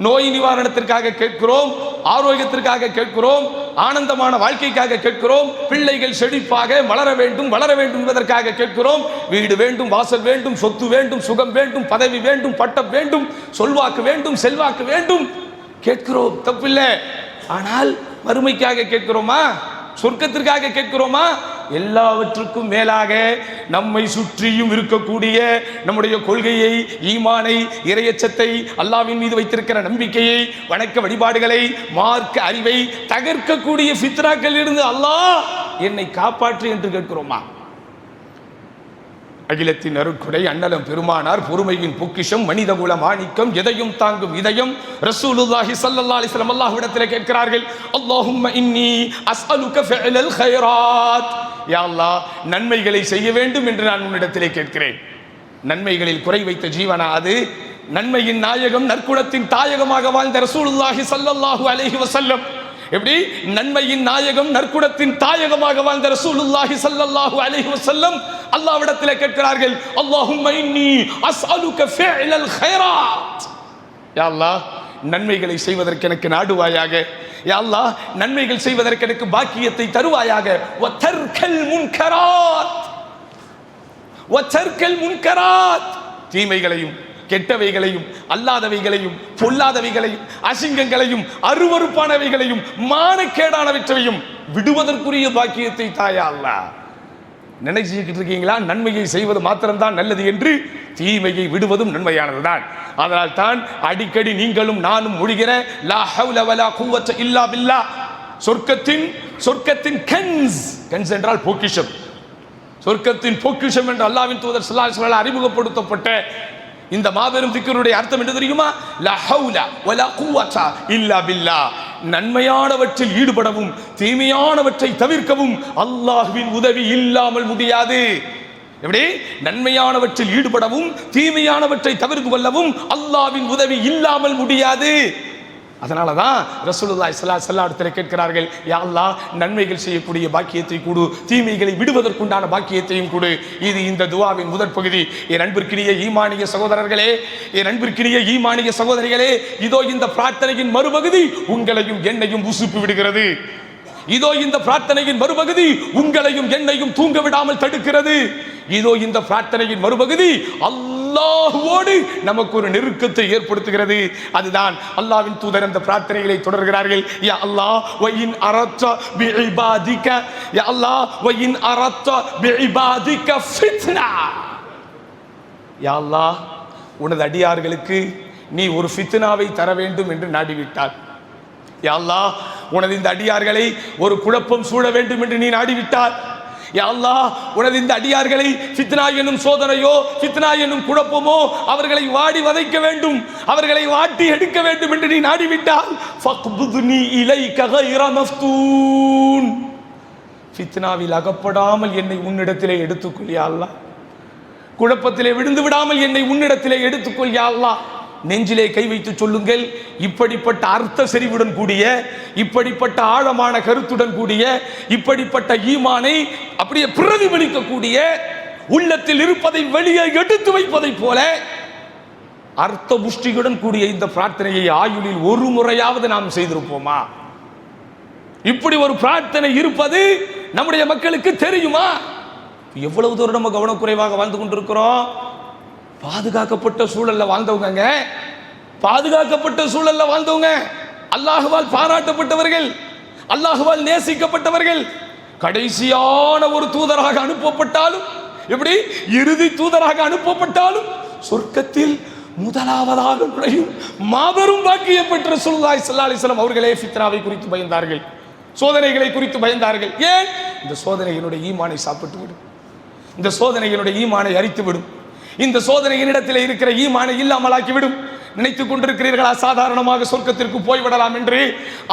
நோய் நிவாரணத்திற்காக கேட்கிறோம், ஆரோக்கியத்திற்காக கேட்கிறோம், ஆனந்தமான வாழ்க்கைக்காக கேட்கிறோம், பிள்ளைகள் செழிப்பாக வளர வேண்டும் என்பதற்காக கேட்கிறோம், வீடு வேண்டும், வாசல் வேண்டும், சொத்து வேண்டும், சுகம் வேண்டும், பதவி வேண்டும், பட்டம் வேண்டும், சொல்வாக்கு வேண்டும், செல்வாக்கு வேண்டும் கேட்கிறோம். தப்பில்லை. ஆனால் மறுமைக்காக கேட்கிறோமா? சொர்க்கத்திற்காக கேட்கிறோமா? எல்லாவற்றுக்கும் மேலாக நம்மை சுற்றியும் இருக்கக்கூடிய நம்முடைய கொள்கையை, ஈமானை, இறையச்சத்தை, அல்லாஹ்வின் மீது வைத்திருக்கிற நம்பிக்கையை, வணக்க வழிபாடுகளை, மார்க்க அறிவை தகர்க்கக்கூடிய ஃபித்னாக்களில் இருந்து அல்லாஹ் என்னை காப்பாற்று என்று கேட்கிறோமா? அகிலத்தின் அருட்கொடை அண்ணலம் பெருமானார், பொறுமையின் பொக்கிஷம், மனித குல மாணிக்கம், எதையும் தாங்கும் இதயம் ரசூலுல்லாஹி ஸல்லல்லாஹு அலைஹி வஸல்லம் அல்லாஹ்விடத்தில் கேட்கிறார்கள், அல்லாஹும்ம இன்னி அஸ்அலுக ஃபிஅலல் கைராத், யா அல்லாஹ் நன்மைகளை செய்ய வேண்டும் என்று நான் உன்னிடத்திலே கேட்கிறேன். நன்மைகளில் குறை வைத்த ஜீவனா அது? நன்மையின் நாயகம், நற்குணத்தின் தாயகமாக வாழ்ந்த ரசூலுல்லாஹி ஸல்லல்லாஹு அலைஹி வஸல்லம், எப்படி நன்மையின் நாயகம், நற்குணத்தின் தாயகமாக வாழ்ந்த ரசூலுல்லாஹி ஸல்லல்லாஹு அலைஹி வஸல்லம் அல்லாஹ்விடத்திலே கேட்கிறார்கள், அல்லாஹும்ம இன்னி அஸ்அலுக ஃபிஅலல் கைராத், யா அல்லாஹ் நன்மைகளை செய்வதற்கு எனக்கு நாடுவாயாக, யா அல்லாஹ் நன்மைகள் செய்வதற்கு எனக்கு பாக்கியத்தை தருவாயாக, வ தர்கல் முன்கராத், வ தர்கல் முன்கராத், தீமைகளையும் கெட்டவைகளையும் அல்லாதவைகளையும் பொல்லாதவைகளையும் அசிங்கங்களையும் அருவருப்பானவைகளையும் மானக்கேடானவற்றையும் விடுவதற்குரிய பாக்கியத்தை தாயா அல்லாஹ். நினைச்சுக்கிட்டு இருக்கீங்களா நன்மையை செய்வது மாத்திரம்தான் நல்லது என்று? தீமையை விடுவதும் நன்மையானதுதான். அதனால் தான் அடிக்கடி நீங்களும் நானும் மொழிகிற லா ஹவ்ல வலா குவத்த இல்லா பில்லாஹ், சொர்க்கத்தின் கன்ஸ் என்றால் பொக்கிஷம். சொர்க்கத்தின் பொக்கிஷம் என்று அல்லாஹ்வின் தூதர் ஸல்லல்லாஹு அலைஹி வஸல்லம் அறிமுகப்படுத்தப்பட்ட இந்த மாபெரும் திக்ருடைய அர்த்தம் என்ன தெரியுமா? லா ஹவுல வலா குவத இல்லா பில்லாஹ். நன்மையானவற்றில் ஈடுபடவும் தீமையானவற்றை தவிர்க்கவும் அல்லாஹ்வின் உதவி இல்லாமல் முடியாது. எப்படி? நன்மையானவற்றில் ஈடுபடவும் தீமையானவற்றை தவிர்த்து கொள்ளவும் அல்லாஹ்வின் உதவி இல்லாமல் முடியாது. அதனாலதான் ரசூலுல்லாஹி ஸல்லல்லாஹு அலைஹி வஸல்லம் இடத்துல கேட்கிறார்கள், யா அல்லாஹ், நன்மைகள் செய்யக்கூடிய பாக்கியத்தை கொடு, தீமைகளை விடுவதற்குண்டான பாக்கியத்தையும் கொடு. இது இந்த துஆவின் முதற் பகுதி. என் அன்பிற்கினிய ஈமானிய சகோதரர்களே, என் அன்பிற்கினிய ஈமானிய சகோதரிகளே, இதோ இந்த பிரார்த்தனையின் மறுபகுதி உங்களையும் என்னையும் உசுப்பி விடுகிறது. இதோ இந்த பிரார்த்தனையின் மறுபகுதி உங்களையும் என்னையும் தூங்க விடாமல் தடுக்கிறது. இதோ இந்த பிரார்த்தனையின் மறுபகுதி அல்லாஹ்வோடு நமக்கு ஒரு நெருக்கத்தை ஏற்படுத்துகிறது. அதுதான் அல்லாஹ்வின் தூதர் அந்த பிரார்த்தனைகளை தொடர்கிறார்கள். யா அல்லாஹ் வ இன் அரத்த பிஇபாதிக, யா அல்லாஹ் வ இன் அரத்த பிஇபாதிக ஃபித்னா. யா அல்லாஹ், உனது அடியார்களுக்கு நீ ஒரு ஃபித்னாவை தர வேண்டும் என்று நாடிவிட்டார். யா அல்லாஹ், உனது இந்த அடியார்களை ஒரு குழப்பம் சூழ வேண்டும் என்று நீ நாடிவிட்டார். யா அல்லாஹ், உனது இந்த அடியார்களை ஃபித்னா என்னும் சோதனையோ ஃபித்னா என்னும் குழப்பமோ அவர்களை வாடி வதைக்க வேண்டும், அவர்களை வாட்டி எடுக்க வேண்டும் என்று நீ நாடிவிட்டால் ஃபக்புத்னி இலைக கைர மஃப்தூன். ஃபித்னாவில் அகப்படாமல் என்னை உன்னிடத்திலே எடுத்துக்கொள் யா அல்லாஹ். குழப்பத்திலே விழுந்து விடாமல் என்னை உன்னிடத்திலே எடுத்துக்கொள் யா அல்லாஹ். நெஞ்சிலே கை வைத்து சொல்லுங்கள், இப்படிப்பட்ட அர்த்த செறிவுடன் கூடிய, இப்படிப்பட்ட ஆழமான கருத்துடன் கூடிய, இப்படிப்பட்ட ஈமானை அப்படியே பிரதிபலிக்கக்கூடிய, உள்ளத்தில் இருப்பதை வெளியே எடுத்து வைப்பதை போல அர்த்த புஷ்டியுடன் கூடிய இந்த பிரார்த்தனையை ஆயுளில் ஒரு முறையாவது நாம் செய்திருப்போமா? இப்படி ஒரு பிரார்த்தனை இருப்பது நம்முடைய மக்களுக்கு தெரியுமா? எவ்வளவு தூரம் நம்ம கவனக்குறைவாக வாழ்ந்து கொண்டிருக்கிறோம். பாதுகாக்கப்பட்ட சூழல்ல வாழ்ந்தவங்க, பாதுகாக்கப்பட்ட சூழல்ல வாழ்ந்தவங்க, அல்லாஹ்வால் பாராட்டப்பட்டவர்கள், அல்லாஹ்வால் நேசிக்கப்பட்டவர்கள், கடைசியான ஒரு தூதராக அனுப்பப்பட்டாலும், எப்படி இறுதி தூதராக அனுப்பப்பட்டாலும் சொர்க்கத்தில் முதலாவதாக நுழையும் மாபெரும் பாக்கியம் பெற்ற ரசூலுல்லாஹி ஸல்லல்லாஹு அலைஹி வஸல்லம் அவர்களே ஃபித்னாவை குறித்து பயந்தார்கள், சோதனைகளை குறித்து பயந்தார்கள். ஏன்? இந்த சோதனை என்னுடைய ஈமானை சாப்பிட்டு விடும், இந்த சோதனை என்னுடைய ஈமானை அரித்துவிடும், இந்த சோதனை என்னிடத்தில் இருக்கிற ஈமானை இல்லாமலாக்கிவிடும். நினைத்துக் கொண்டிருக்கிறீர்களா சாதாரணமாக சொர்க்கத்திற்கு போய்விடலாம் என்று?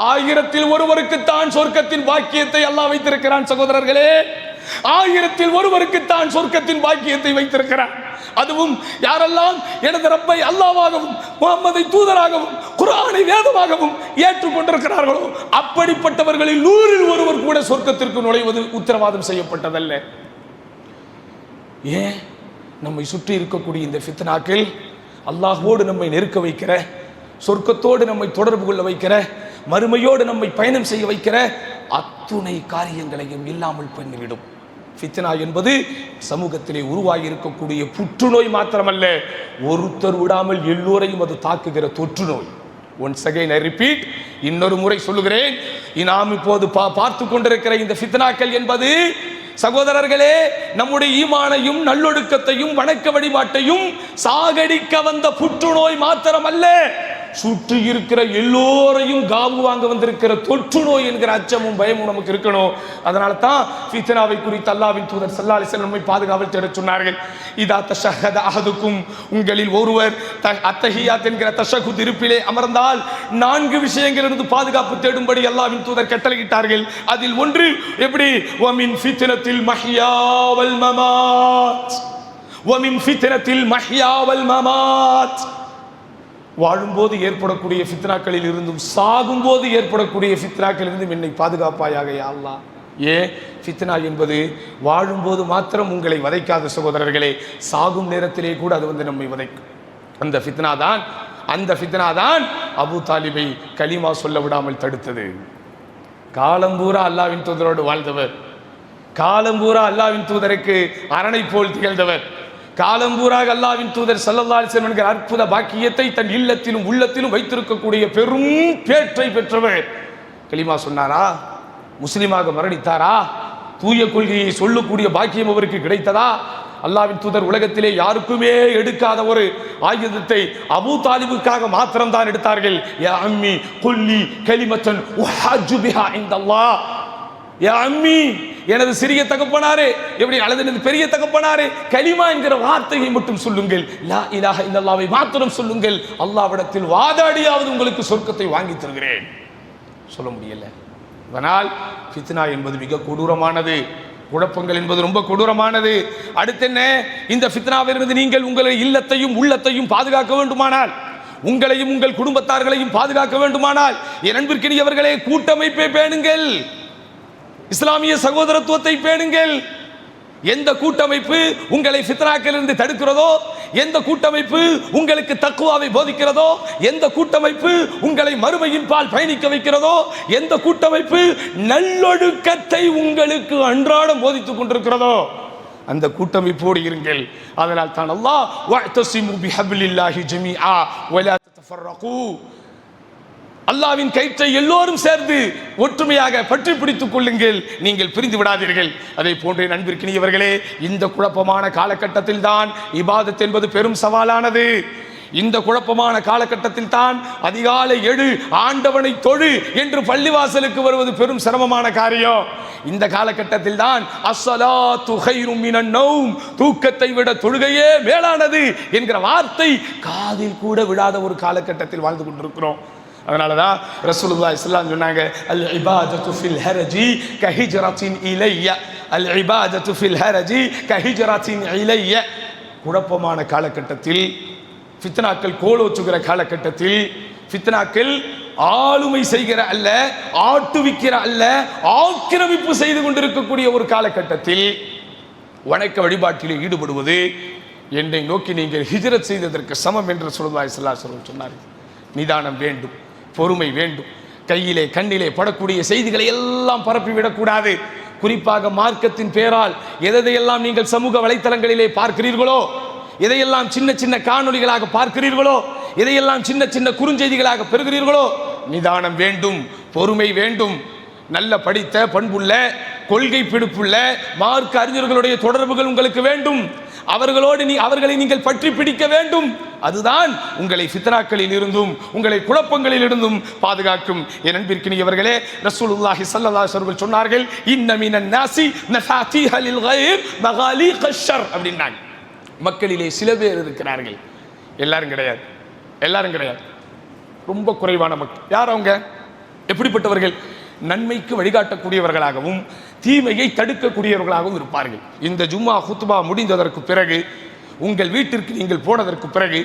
1000 ஒருவருக்குத்தான் சொர்க்கத்தின் பாக்கியத்தை அல்லாஹ் வைத்திருக்கிறான் சகோதரர்களே. 1000 ஒருவருக்குத்தான் சொர்க்கத்தின் பாக்கியத்தை வைத்திருக்கிறான். அதுவும் யாரெல்லாம் எனது ரப்பை அல்லாஹ்வாகவும் முஹம்மதை தூதராகவும் குர்ஆனை வேதமாகவும் ஏற்றுக்கொண்டிருக்கிறார்களோ அப்படிப்பட்டவர்களில் 100 ஒருவர் கூட சொர்க்கத்திற்கு நுழைவது உத்தரவாதம் செய்யப்பட்டதல்ல. ஏன்? நம்மை சுற்றி இருக்கக்கூடிய இந்த ஃபித்னாக்கள் அல்லாஹ்வோடு நம்மை நெருக்க வைக்கிற, சொர்க்கத்தோடு நம்மை தொடர்பு கொள்ள வைக்கிற, மறுமையோடு நம்மை பயணம் செய்ய வைக்கிற அத்துணை காரியங்களையும் இல்லாமல் பண்ணிவிடும். ஃபித்னா என்பது சமூகத்திலே உருவாகி இருக்கக்கூடிய புற்றுநோய் மாத்திரமல்ல, ஒருத்தர் விடாமல் எல்லோரையும் அது தாக்குகிற தொற்று நோய். ஒன்ஸ் அகைன் ஐ ரிப்பீட், இன்னொரு முறை சொல்லுகிறேன், நாம் இப்போது பார்த்து கொண்டிருக்கிற இந்த ஃபித்னாக்கள் என்பது சகோதரர்களே நம்முடைய ஈமானையும் நல்லொழுக்கத்தையும் வணக்க வழிபாட்டையும் சாகடிக்க வந்த புற்றுநோய் மாத்திரமல்ல, சுற்றி இருக்கிற எல்லோரையும் காவு வாங்க வந்திருக்கிற தொற்று நோய் என்கிற அச்சமும் பயமும் நமக்கு இருக்கணும். அதனால தான் ஃபித்னாவை குறித்து அல்லாஹ்வின் தூதர் ஸல்லல்லாஹு அலைஹி வஸல்லம் நம்மை பாதுகாவல் தேடச் சொன்னார்கள். இதா தஷஹத அஹதுக்கும், உங்களில் ஒருவர் அத்தஹியாத் என்கிற தஷஹுத் இருப்பிலே அமர்ந்தால் 4 விஷயங்களிலிருந்து பாதுகாப்பு தேடும்படி அல்லாஹ்வின் தூதர் கட்டளையிட்டார்கள். அதில் ஒன்று எப்படி? வமின் ஃபித்னத்தில் மஹ்யா வல் மமாத், வமின் ஃபித்னத்தில் மஹ்யா வல் மமாத். வாழும்போது ஏற்படக்கூடிய ஃபித்னாக்களில் இருந்தும் சாகும்போது ஏற்படக்கூடிய ஃபித்னாக்களில் இருந்தும் என்னை பாதுகாப்பாயாக யா அல்லாஹ். ஏன்? ஃபித்னா என்பது வாழும்போது மாத்திரம் உங்களை வதைக்காத சகோதரர்களே, சாகும் நேரத்திலே கூட அது நம்மை வதைக்கும். அந்த ஃபித்னா தான் அபூ தாலிபை கலிமா சொல்ல விடாமல் தடுத்தது. காலம்பூரா அல்லாஹ்வின் தூதரோடு வாழ்ந்தவர், காலம்பூரா அல்லாஹ்வின் தூதருக்கு அரணை போல் திகழ்ந்தவர், காலம்பூராக அல்லாஹ்வின் தூதர் ஸல்லல்லாஹு அலைஹி வஸல்லம் என்கிற அற்புத பாக்கியத்தை தன் இல்லத்திலும் உள்ளத்திலும் வைத்திருக்கக்கூடிய பெரும் பேற்றை பெற்றவர். கலிமா சொன்னாரா? முஸ்லிமாக மரணித்தாரா? தூய கொள்கையை சொல்லக்கூடிய பாக்கியம் அவருக்கு கிடைத்ததா? அல்லாஹ்வின் தூதர் உலகத்திலே யாருக்குமே எடுக்காத ஒரு ஆயுதத்தை அபூ தாலிபுக்காக மாத்திரம் தான் எடுத்தார்கள். யா அம்மி குல்லி கலிமத்தன் உஹஜ்ஜு பிஹா இன்தல்லாஹ். யா அம்மி, எனது சிறிய தகப்பனாரே, எப்படி அல்லது பெரிய தகப்பனாரே, கலிமா என்கிற வார்த்தையை மட்டும் சொல்லுங்கள், லா இலாஹ இல்லல்லாஹ்வை மாத்திரம் சொல்லுங்கள், அல்லாஹ்விடத்தில் வாதாடியாவது உங்களுக்கு சொர்க்கத்தை வாங்கி தருகிறேன். சொல்ல முடியல. அதனால் ஃபித்னா என்பது மிக கொடூரமானது, குழப்பங்கள் என்பது ரொம்ப கொடூரமானது. அடுத்து என்ன? இந்த ஃபித்னாவிலிருந்து நீங்கள் உங்களை இல்லத்தையும் உள்ளத்தையும் பாதுகாக்க வேண்டுமானால், உங்களையும் உங்கள் குடும்பத்தார்களையும் பாதுகாக்க வேண்டுமானால், என் அன்பிற்கினியவர்களே, கூட்டமைப்பை பேணுங்கள், இஸ்லாமிய சகோதரத்துவத்தை பேணுங்கள். எந்த கூட்டமைப்பு உங்களை ஃபித்னாக்களிலிருந்து தடுக்கிறதோ, எந்த கூட்டமைப்பு உங்களுக்கு தக்வாவை போதிக்கிறதோ, எந்த கூட்டமைப்பு உங்களை மறுமையின் பால் பயணிக்க வைக்கிறதோ, எந்த கூட்டமைப்பு நல்லொழுக்கத்தை உங்களுக்கு அன்றாடம் போதித்துக் கொண்டிருக்கிறதோ, அந்த கூட்டமைப்போடு இருங்கள். அதனால் தான் அல்லாஹ் வஅ்தஸிமு பிஹப்லில்லாஹி ஜமீஆ வலா தஃபர்ரகு, அல்லாஹ்வின் கயிற்றை எல்லோரும் சேர்ந்து ஒற்றுமையாக பற்றி பிடித்துக் கொள்ளுங்கள், நீங்கள் பிரிந்து விடாதீர்கள். அதை போன்றே நண்பிற்கினியவர்களே, இந்த குழப்பமான காலகட்டத்தில் தான் இபாதத் என்பது பெரும் சவாலானது. இந்த குழப்பமான காலகட்டத்தில் தான் அதிகாலை எழு, ஆண்டவனை தொழு என்று பள்ளிவாசலுக்கு வருவது பெரும் சிரமமான காரியம். இந்த காலகட்டத்தில் தான் அஸ்ஸலாத்து கைரும் மினன் நௌம், தூக்கத்தை விட தொழுகையே மேலானது என்கிற வார்த்தை காதில் கூட விடாத ஒரு காலகட்டத்தில் வாழ்ந்து கொண்டிருக்கிறோம். அதனாலதான் ரசூலுல்லாஹி ஸல்லல்லாஹு அலைஹி வஸல்லம் சொன்னாங்க, அல் இபாதத்து ஃபில் ஹரஜி கஹிஜ்ரத்தின் இலைய, அல் இபாதத்து ஃபில் ஹரஜி கஹிஜ்ரத்தின் இலைய. குழப்பமான காலகட்டத்தில், ஃபித்னாக்கள் கோலோச்சுகிற காலகட்டத்தில், ஃபித்னாக்கள் ஆளுமை செய்கிற அல்ல, ஆட்டுவிக்கிற அல்ல, ஆக்கிரமிப்பு செய்து கொண்டிருக்கக்கூடிய ஒரு காலகட்டத்தில் வணக்க வழிபாட்டிலே ஈடுபடுவது என்னை நோக்கி நீங்கள் ஹிஜ்ரத் செய்ததற்கு சமம் என்று ரசூலுல்லாஹி ஸல்லல்லாஹு அலைஹி வஸல்லம் சொன்னார்கள். நிதானம் வேண்டும், பொறுமை வேண்டும். கையிலே கண்ணிலே படக்கூடிய செய்திகளை எல்லாம் பரப்பிவிடக்கூடாது. குறிப்பாக மார்க்கத்தின் பேரால் எதையெல்லாம் நீங்கள் சமூக வலைத்தளங்களிலே பார்க்கிறீர்களோ, எதையெல்லாம் சின்ன சின்ன காணொளிகளாக பார்க்கிறீர்களோ, எதையெல்லாம் சின்ன சின்ன குறுஞ்செய்திகளாக பெறுகிறீர்களோ, நிதானம் வேண்டும், பொறுமை வேண்டும். நல்ல படித்த பண்புள்ள கொள்கை பிடிப்புள்ள மார்க்க அறிஞர்களுடைய தொடர்புகள் உங்களுக்கு வேண்டும். அவர்களை நீங்கள் பற்றி பிடிக்க வேண்டும். அதுதான் உங்களை ஃபித்னாக்களில் இருந்தும் உங்களை குழப்பங்களில் இருந்தும் பாதுகாக்கும். என் அன்பிற்கினியவர்களே, ரசூலுல்லாஹி ஸல்லல்லாஹு அலைஹி வஸல்லம் சொன்னார்கள், இன்ன மினன் நாஸி மஃபாத்தீஹ லில் கைர் மகாலீக ஷர் அப்படின்னாங்க. மக்களிலே சில பேர் இருக்கிறார்கள், எல்லாரும் கிடையாது, ரொம்ப குறைவான மக்கள். யார் அவங்க? எப்படிப்பட்டவர்கள்? நன்மைக்கு வழிகாட்டக்கூடியவர்களாகவும் தீமையை தடுக்கக்கூடியவர்களாகவும் இருப்பார்கள். இந்த ஜும்மா ஹுத்பா முடிந்ததற்கு பிறகு, உங்கள் வீட்டிற்கு நீங்கள் போனதற்கு பிறகு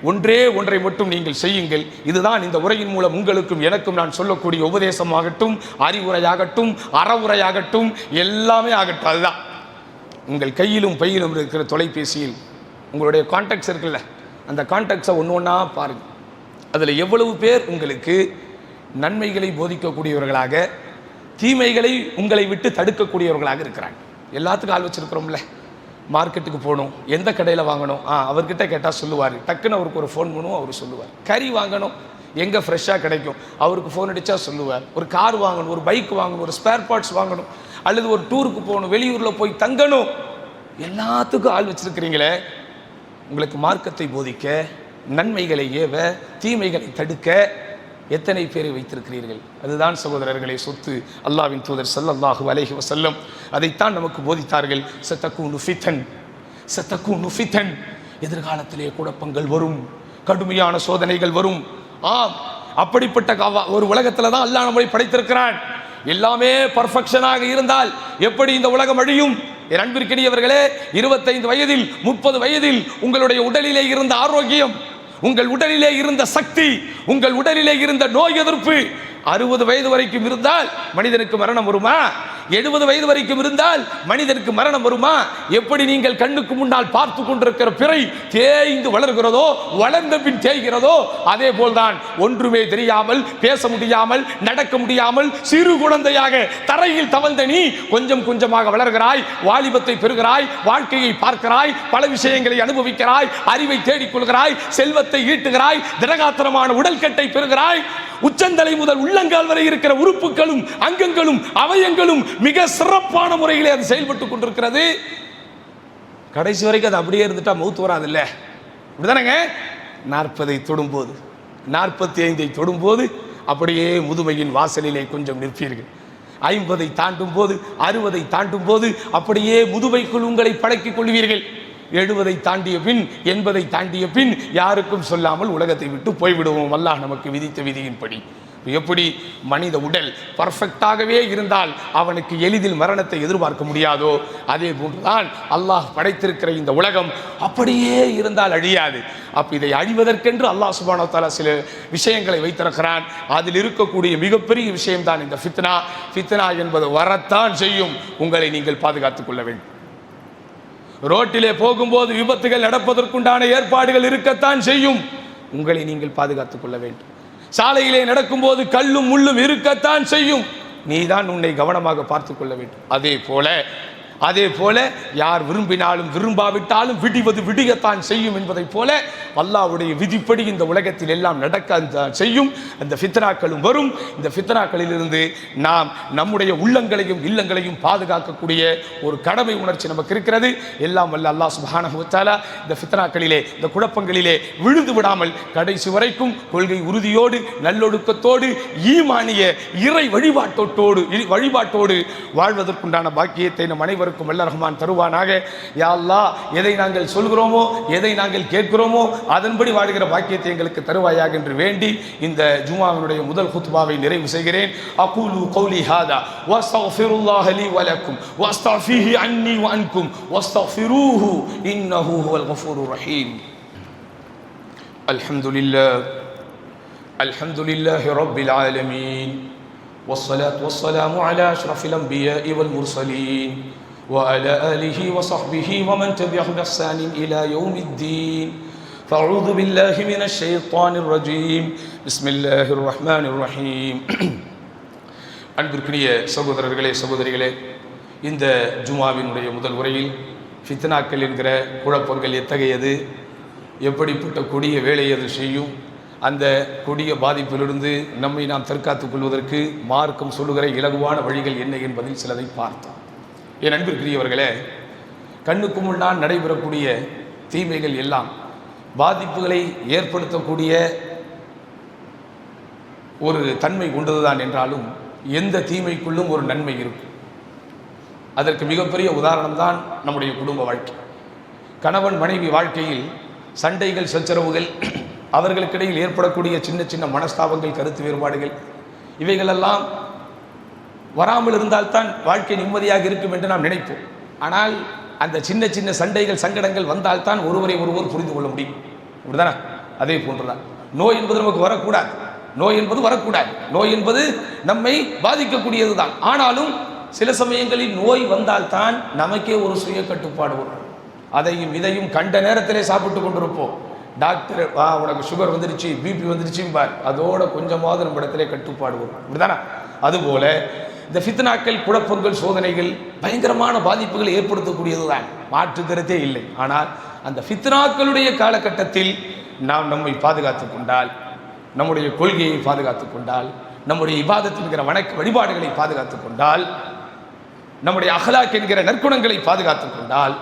ஒன்றை மட்டும் நீங்கள் செய்யுங்கள். இதுதான் இந்த உரையின் மூலம் உங்களுக்கும் எனக்கும் நான் சொல்லக்கூடிய உபதேசமாகட்டும், அறிவுரையாகட்டும், அறவுரையாகட்டும், எல்லாமே ஆகட்டும். அதுதான் உங்கள் கையிலும் பையிலும் இருக்கிற தொலைபேசியில் உங்களுடைய கான்டாக்ட்ஸ் இருக்குல்ல, அந்த கான்டாக்ட்ஸை ஒன்று ஒன்றா பாருங்கள். அதில் எவ்வளவு பேர் உங்களுக்கு நன்மைகளை போதிக்கக்கூடியவர்களாக, தீமைகளை உங்களை விட்டு தடுக்கக்கூடியவர்களாக இருக்கிறாங்க. எல்லாத்துக்கும் ஆள் வச்சிருக்கிறோம்ல. மார்க்கெட்டுக்கு போகணும், எந்த கடையில் வாங்கணும், அவர்கிட்ட கேட்டால் சொல்லுவார். டக்குன்னு அவருக்கு ஒரு ஃபோன் பண்ணுவோம், அவர் சொல்லுவார். கறி வாங்கணும், எங்கே ஃப்ரெஷ்ஷாக கிடைக்கும், அவருக்கு ஃபோன் அடித்தா சொல்லுவார். ஒரு கார் வாங்கணும், ஒரு பைக் வாங்கணும், ஒரு ஸ்பேர் பார்ட்ஸ் வாங்கணும், அல்லது ஒரு டூருக்கு போகணும், வெளியூரில் போய் தங்கணும், எல்லாத்துக்கும் ஆள் வச்சிருக்கிறீங்களே. உங்களுக்கு மார்க்கத்தை போதிக்க, நன்மைகளை ஏவ, தீமைகளை தடுக்க எத்தனை பேரை வைத்திருக்கிறீர்கள்? அதுதான் சகோதரர்களே சொத்து. அல்லாஹ்வின் தூதர் ஸல்லல்லாஹு அலைஹி வஸல்லம் அதைத்தான் நமக்கு போதித்தார்கள். சதகுனு ஃபிதன், எதிர்காலத்திலே குழப்பங்கள் வரும், கடுமையான சோதனைகள் வரும். அப்படிப்பட்ட ஒரு உலகத்தில் தான் அல்லாஹ் நம்மை படைத்திருக்கிறான். எல்லாமே பர்ஃபெக்ஷனாக இருந்தால் எப்படி இந்த உலகம் அழியும்? என் அன்பிற்கினியவர்களே, 25 வயதில் 30 வயதில் உங்களுடைய உடலிலே இருந்த ஆரோக்கியம், உங்கள் உடலிலே இருந்த சக்தி, உங்கள் உடலிலே இருந்த நோய் எதிர்ப்பு 60 வயது வரைக்கும் இருந்தால் மனிதனுக்கு மரணம் வருமா? 70 வயது வரைக்கும் இருந்தால் மனிதனுக்கு மரணம் வருமா? எப்படி நீங்கள் கண்ணுக்கு முன்னால் பார்த்து கொண்டிருக்கிற பிறை தேய்ந்து வளர்கிறதோ, வளர்ந்த பின் தேய்கிறதோ, அதே போல்தான் ஒன்றுமே தெரியாமல், பேச முடியாமல், நடக்க முடியாமல், சிறு குழந்தையாக தரையில் தவழ்ந்த நீ கொஞ்சம் கொஞ்சமாக வளர்கிறாய், வாலிபத்தை பெறுகிறாய், வாழ்க்கையை பார்க்கிறாய், பல விஷயங்களை அனுபவிக்கிறாய், அறிவை தேடிக்கொள்கிறாய், செல்வத்தை ஈட்டுகிறாய், திடகாத்திரமான உடல்கட்டை பெறுகிறாய். உச்சந்தலை முதல் உள்ளங்கால் வரை இருக்கிற உறுப்புகளும் அங்கங்களும் அவயங்களும் மிக சிறப்பான முறையிலே அது செயல்பட்டுக் கொண்டிருக்கிறது. கடைசி வரைக்கும் அது அப்படியே இருந்துட்டா மௌத்து வராதில்ல, இப்படிதானேங்க. 40 தொடும்போது 45 தொடும்போது அப்படியே முதுமையின் வாசலிலே கொஞ்சம் நிற்பீர்கள். 50 தாண்டும் போது 60 தாண்டும் போது அப்படியே முதுமைக்குள் உங்களை பழக்கிக் கொள்வீர்கள். 70 தாண்டிய பின் 80 தாண்டிய பின் யாருக்கும் சொல்லாமல் உலகத்தை விட்டு போய்விடுவோம், அல்லாஹ் நமக்கு விதித்த விதியின்படி. எப்படி மனித உடல் பர்ஃபெக்டாகவே இருந்தால் அவனுக்கு எளிதில் மரணத்தை எதிர்பார்க்க முடியாதோ, அதே போன்றுதான் அல்லாஹ் படைத்திருக்கிற இந்த உலகம் அப்படியே இருந்தால் அழியாது. அப்போ இதை அழிவதற்கென்று அல்லாஹ் சுப்ஹானஹு வ தஆலா சில விஷயங்களை வைத்திருக்கிறான். அதில் இருக்கக்கூடிய மிகப்பெரிய விஷயம்தான் இந்த ஃபித்னா. ஃபித்னா என்பது வரத்தான் செய்யும், உங்களை நீங்கள் பாதுகாத்துக் கொள்ள வேண்டும். ரோட்டிலே போகும்போது விபத்துகள் நடப்பதற்குண்டான ஏற்பாடுகள் இருக்கத்தான் செய்யும், உங்களை நீங்கள் பாதுகாத்துக் கொள்ள வேண்டும். சாலையிலே நடக்கும்போது கல்லும் முள்ளும் இருக்கத்தான் செய்யும், நீதான் உன்னை கவனமாக பார்த்துக் கொள்ள வேண்டும். அதே போல யார் விரும்பினாலும் விரும்பாவிட்டாலும் விடிவது விடியத்தான் செய்யும் என்பதைப் போல அல்லாஹ்வுடைய விதிப்படி இந்த உலகத்தில் எல்லாம் நடக்க செய்யும். அந்த ஃபித்னாக்களும் வரும். இந்த ஃபித்னாக்களிலிருந்து நாம் நம்முடைய உள்ளங்களையும் இல்லங்களையும் பாதுகாக்கக்கூடிய ஒரு கடமை உணர்ச்சி நமக்கு இருக்கிறது. எல்லாம் வல்ல அல்லாஹ் சுப்ஹானஹு வ தஆலா இந்த ஃபித்னாக்களிலே, இந்த குழப்பங்களிலே விழுந்து விடாமல் கடைசி வரைக்கும் கொள்கை உறுதியோடு நல்லொழுக்கத்தோடு ஈமானிய இறை வழிபாட்டோடு வாழ்வதற்குண்டான பாக்கியத்தை நம் அனைவரும் வல்ல ரஹ்மான் தருவானாக. யா அல்லாஹ், எதை நாங்கள் சொல்கிறோமோ எதை நாங்கள் கேட்கிறோமோ அதன்படி வாழ்கிற பாக்கியத்தை எங்களுக்கு தருவாயாக என்று வேண்டி இந்த ஜும்ஆவினுடைய முதல் குத்பாவை நிறைவு செய்கிறேன். அகூலு கௌலி ஹாதா வஸ்தக்ஃபிருல்லாஹ லீ வ லக்கும் வஸ்தக்ஃபிஹி அன்னி வ அன்கும் வஸ்தக்ஃபிரூஹு இன்னஹு ஹுவல் கஃபூருர் ரஹீம். அல்ஹம்துலில்லாஹி ரப்பில் ஆலமீன் வஸ்ஸலாத்து வஸ்ஸலாமு அலா அஷ்ரஃபில் அன்பியாஇ வல் முர்சலீன் وعلى آله وصحبه ومن تبعهم بإحسان إلى يوم الدين. فأعوذ بالله من الشيطان الرجيم. بسم الله الرحمن الرحيم. அன்பிற்குரிய சகோதரர்களே சகோதரிகளே, இந்த ஜும்ஆவினுடைய முதல் உரையில் ஃபித்னாக்கள் என்கிற குழப்பங்கள் எத்தகையது, எப்படிப்பட்ட கொடிய வேலையை அது செய்யும், அந்த கொடிய பாதிப்பிலிருந்து நம்மை நாம் தற்காத்துக் கொள்வதற்கு மார்க்கம் சொல்லுகிற இலகுவான வழிகள் என்ன என்பதில் சிலதை பார்த்தோம். என் அன்பிற்குரியவர்களே, கண்ணுக்கு முன்னால் நடைபெறக்கூடிய தீமைகள் எல்லாம் பாதிப்புகளை ஏற்படுத்தக்கூடிய ஒரு தன்மை கொண்டதுதான் என்றாலும் எந்த தீமைக்குள்ளும் ஒரு நன்மை இருக்கும். அதற்கு மிகப்பெரிய உதாரணம் தான் நம்முடைய குடும்ப வாழ்க்கை. கணவன் மனைவி வாழ்க்கையில் சண்டைகள், சச்சரவுகள், அவர்களுக்கிடையில் ஏற்படக்கூடிய சின்ன சின்ன மனஸ்தாபங்கள், கருத்து வேறுபாடுகள், இவைகளெல்லாம் வராமல் இருந்தால்தான் வாழ்க்கை நிம்மதியாக இருக்கும் என்று நாம் நினைப்போம். ஆனால் அந்த சின்ன சின்ன சண்டைகள், சங்கடங்கள் வந்தால்தான் ஒருவரை ஒருவர் புரிந்து கொள்ள முடியும். அப்படிதானே? அதே போன்றுதான் நோய் என்பது நமக்கு வரக்கூடாது. நோய் என்பது நம்மை பாதிக்கக்கூடியது தான். ஆனாலும் சில சமயங்களில் நோய் வந்தால்தான் நமக்கே ஒரு சுய கட்டுப்பாடு வரும். அதையும் இதையும் கண்ட நேரத்திலே சாப்பிட்டு கொண்டிருப்போம். டாக்டர் உனக்கு சுகர் வந்துருச்சு, பிபி வந்துருச்சும்பார், அதோட கொஞ்சமாவது நம்ம இடத்திலே கட்டுப்பாடு வரும். அப்படிதானே? அதுபோல இந்த ஃபித்னாக்கள், குழப்பங்கள், சோதனைகள் பயங்கரமான பாதிப்புகளை ஏற்படுத்தக்கூடியது தான், மாற்று கருத்தே இல்லை. ஆனால் அந்த ஃபித்னாக்களுடைய காலகட்டத்தில் நாம் நம்மை பாதுகாத்துக் கொண்டால், நம்முடைய கொள்கையை பாதுகாத்துக் கொண்டால், நம்முடைய இபாதத் என்கிற வழிபாடுகளை பாதுகாத்துக் கொண்டால், நம்முடைய அஹ்லாக் என்கிற நற்குணங்களை பாதுகாத்துக் கொண்டால்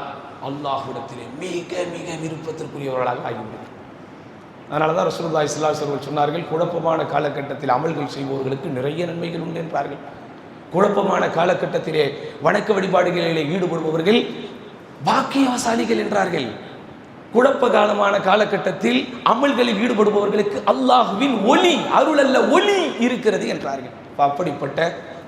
அல்லாஹ்விடத்திலே மிக மிக விருப்பத்திற்குரியவர்களாக ஆகிவிடும். அதனால தான் ரசூலுல்லாஹி ஸல்லல்லாஹு அலைஹி வஸல்லம் சொன்னார்கள், குழப்பமான காலகட்டத்தில் அமல்கள் செய்பவர்களுக்கு நிறைய நன்மைகள் உண்டு என்றார்கள். குழப்பமான காலகட்டத்திலே வணக்க வழிபாடுகளிலே ஈடுபடுபவர்கள் பாக்கியசாலிகள் என்றார்கள். குழப்ப காலமான காலகட்டத்தில் அமல்களில் ஈடுபடுபவர்களுக்கு அல்லாஹ்வின் ஒளி, அருள் அல்ல ஒளி இருக்கிறது என்றார்கள். அப்படிப்பட்ட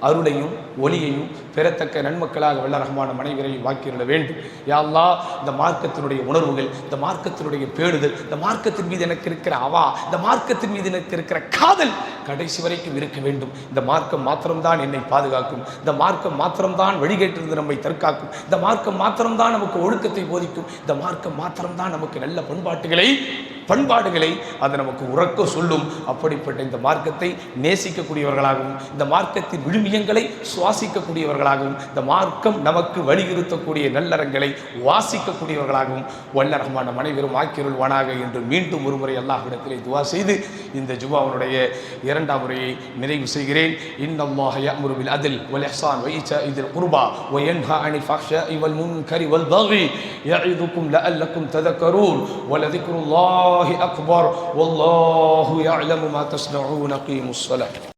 அருளையும் ஒளியையும் பெறத்தக்க நன்மக்களாக வல்ல ரஹ்மான் அனைவரையும் வாக்கியிருக்க வேண்டும். யா அல்லாஹ், இந்த மார்க்கத்தினுடைய உணர்வுகள், இந்த மார்க்கத்தினுடைய பேணுதல், இந்த மார்க்கத்தின் மீது எனக்கு இருக்கிற இந்த மார்க்கத்தின் மீது எனக்கு இருக்கிற காதல் கடைசி வரைக்கும் இருக்க வேண்டும். இந்த மார்க்கம் மாத்திரம்தான் என்னை பாதுகாக்கும். இந்த மார்க்கம் மாத்திரம்தான் வழிகேட்டிலிருந்து நம்மை தற்காக்கும். இந்த மார்க்கம் மாத்திரம்தான் நமக்கு ஒழுக்கத்தை போதிக்கும். இந்த மார்க்கம் மாத்திரம்தான் நமக்கு நல்ல பண்பாடுகளை அது நமக்கு உறக்க சொல்லும். அப்படிப்பட்ட இந்த மார்க்கத்தை நேசிக்கக்கூடியவர்களாகவும், இந்த மார்க்கத்தின் விழுமியங்களை சுவாசிக்கக்கூடியவர்கள் வாசிக்கக்கூடியவர்களாகவும் இந்த மார்க்கம் நமக்கு வலியுறுத்தக்கூடிய நல்லறங்களை வாசிக்கக்கூடியவர்களாகவும் வல்ல ரஹ்மான் அனைவரும் ஆக்கிருள்வானாக என்று மீண்டும் ஒருமுறை அல்லாஹ்விடத்திலே துஆ செய்து இந்த ஜும்ஆவுடைய இரண்டாம் முறையை நிறைவு செய்கிறேன். இன்னல்லாஹ யஅமுரு பில் அத்ல் வல் இஹ்சான் வ ஈதாஇல் குர்பா வ யன்ஹா அனில் ஃபஹ்ஷாஇ வல் முன்கரி வல் பகி யஇதுக்கும் லஅல்லக்கும் தذكرون வலذிக்ருல்லாஹி அக்பர் வல்லாஹு யஅலமு மா தஸ்னஊன. கீமுஸ் ஸலாத்.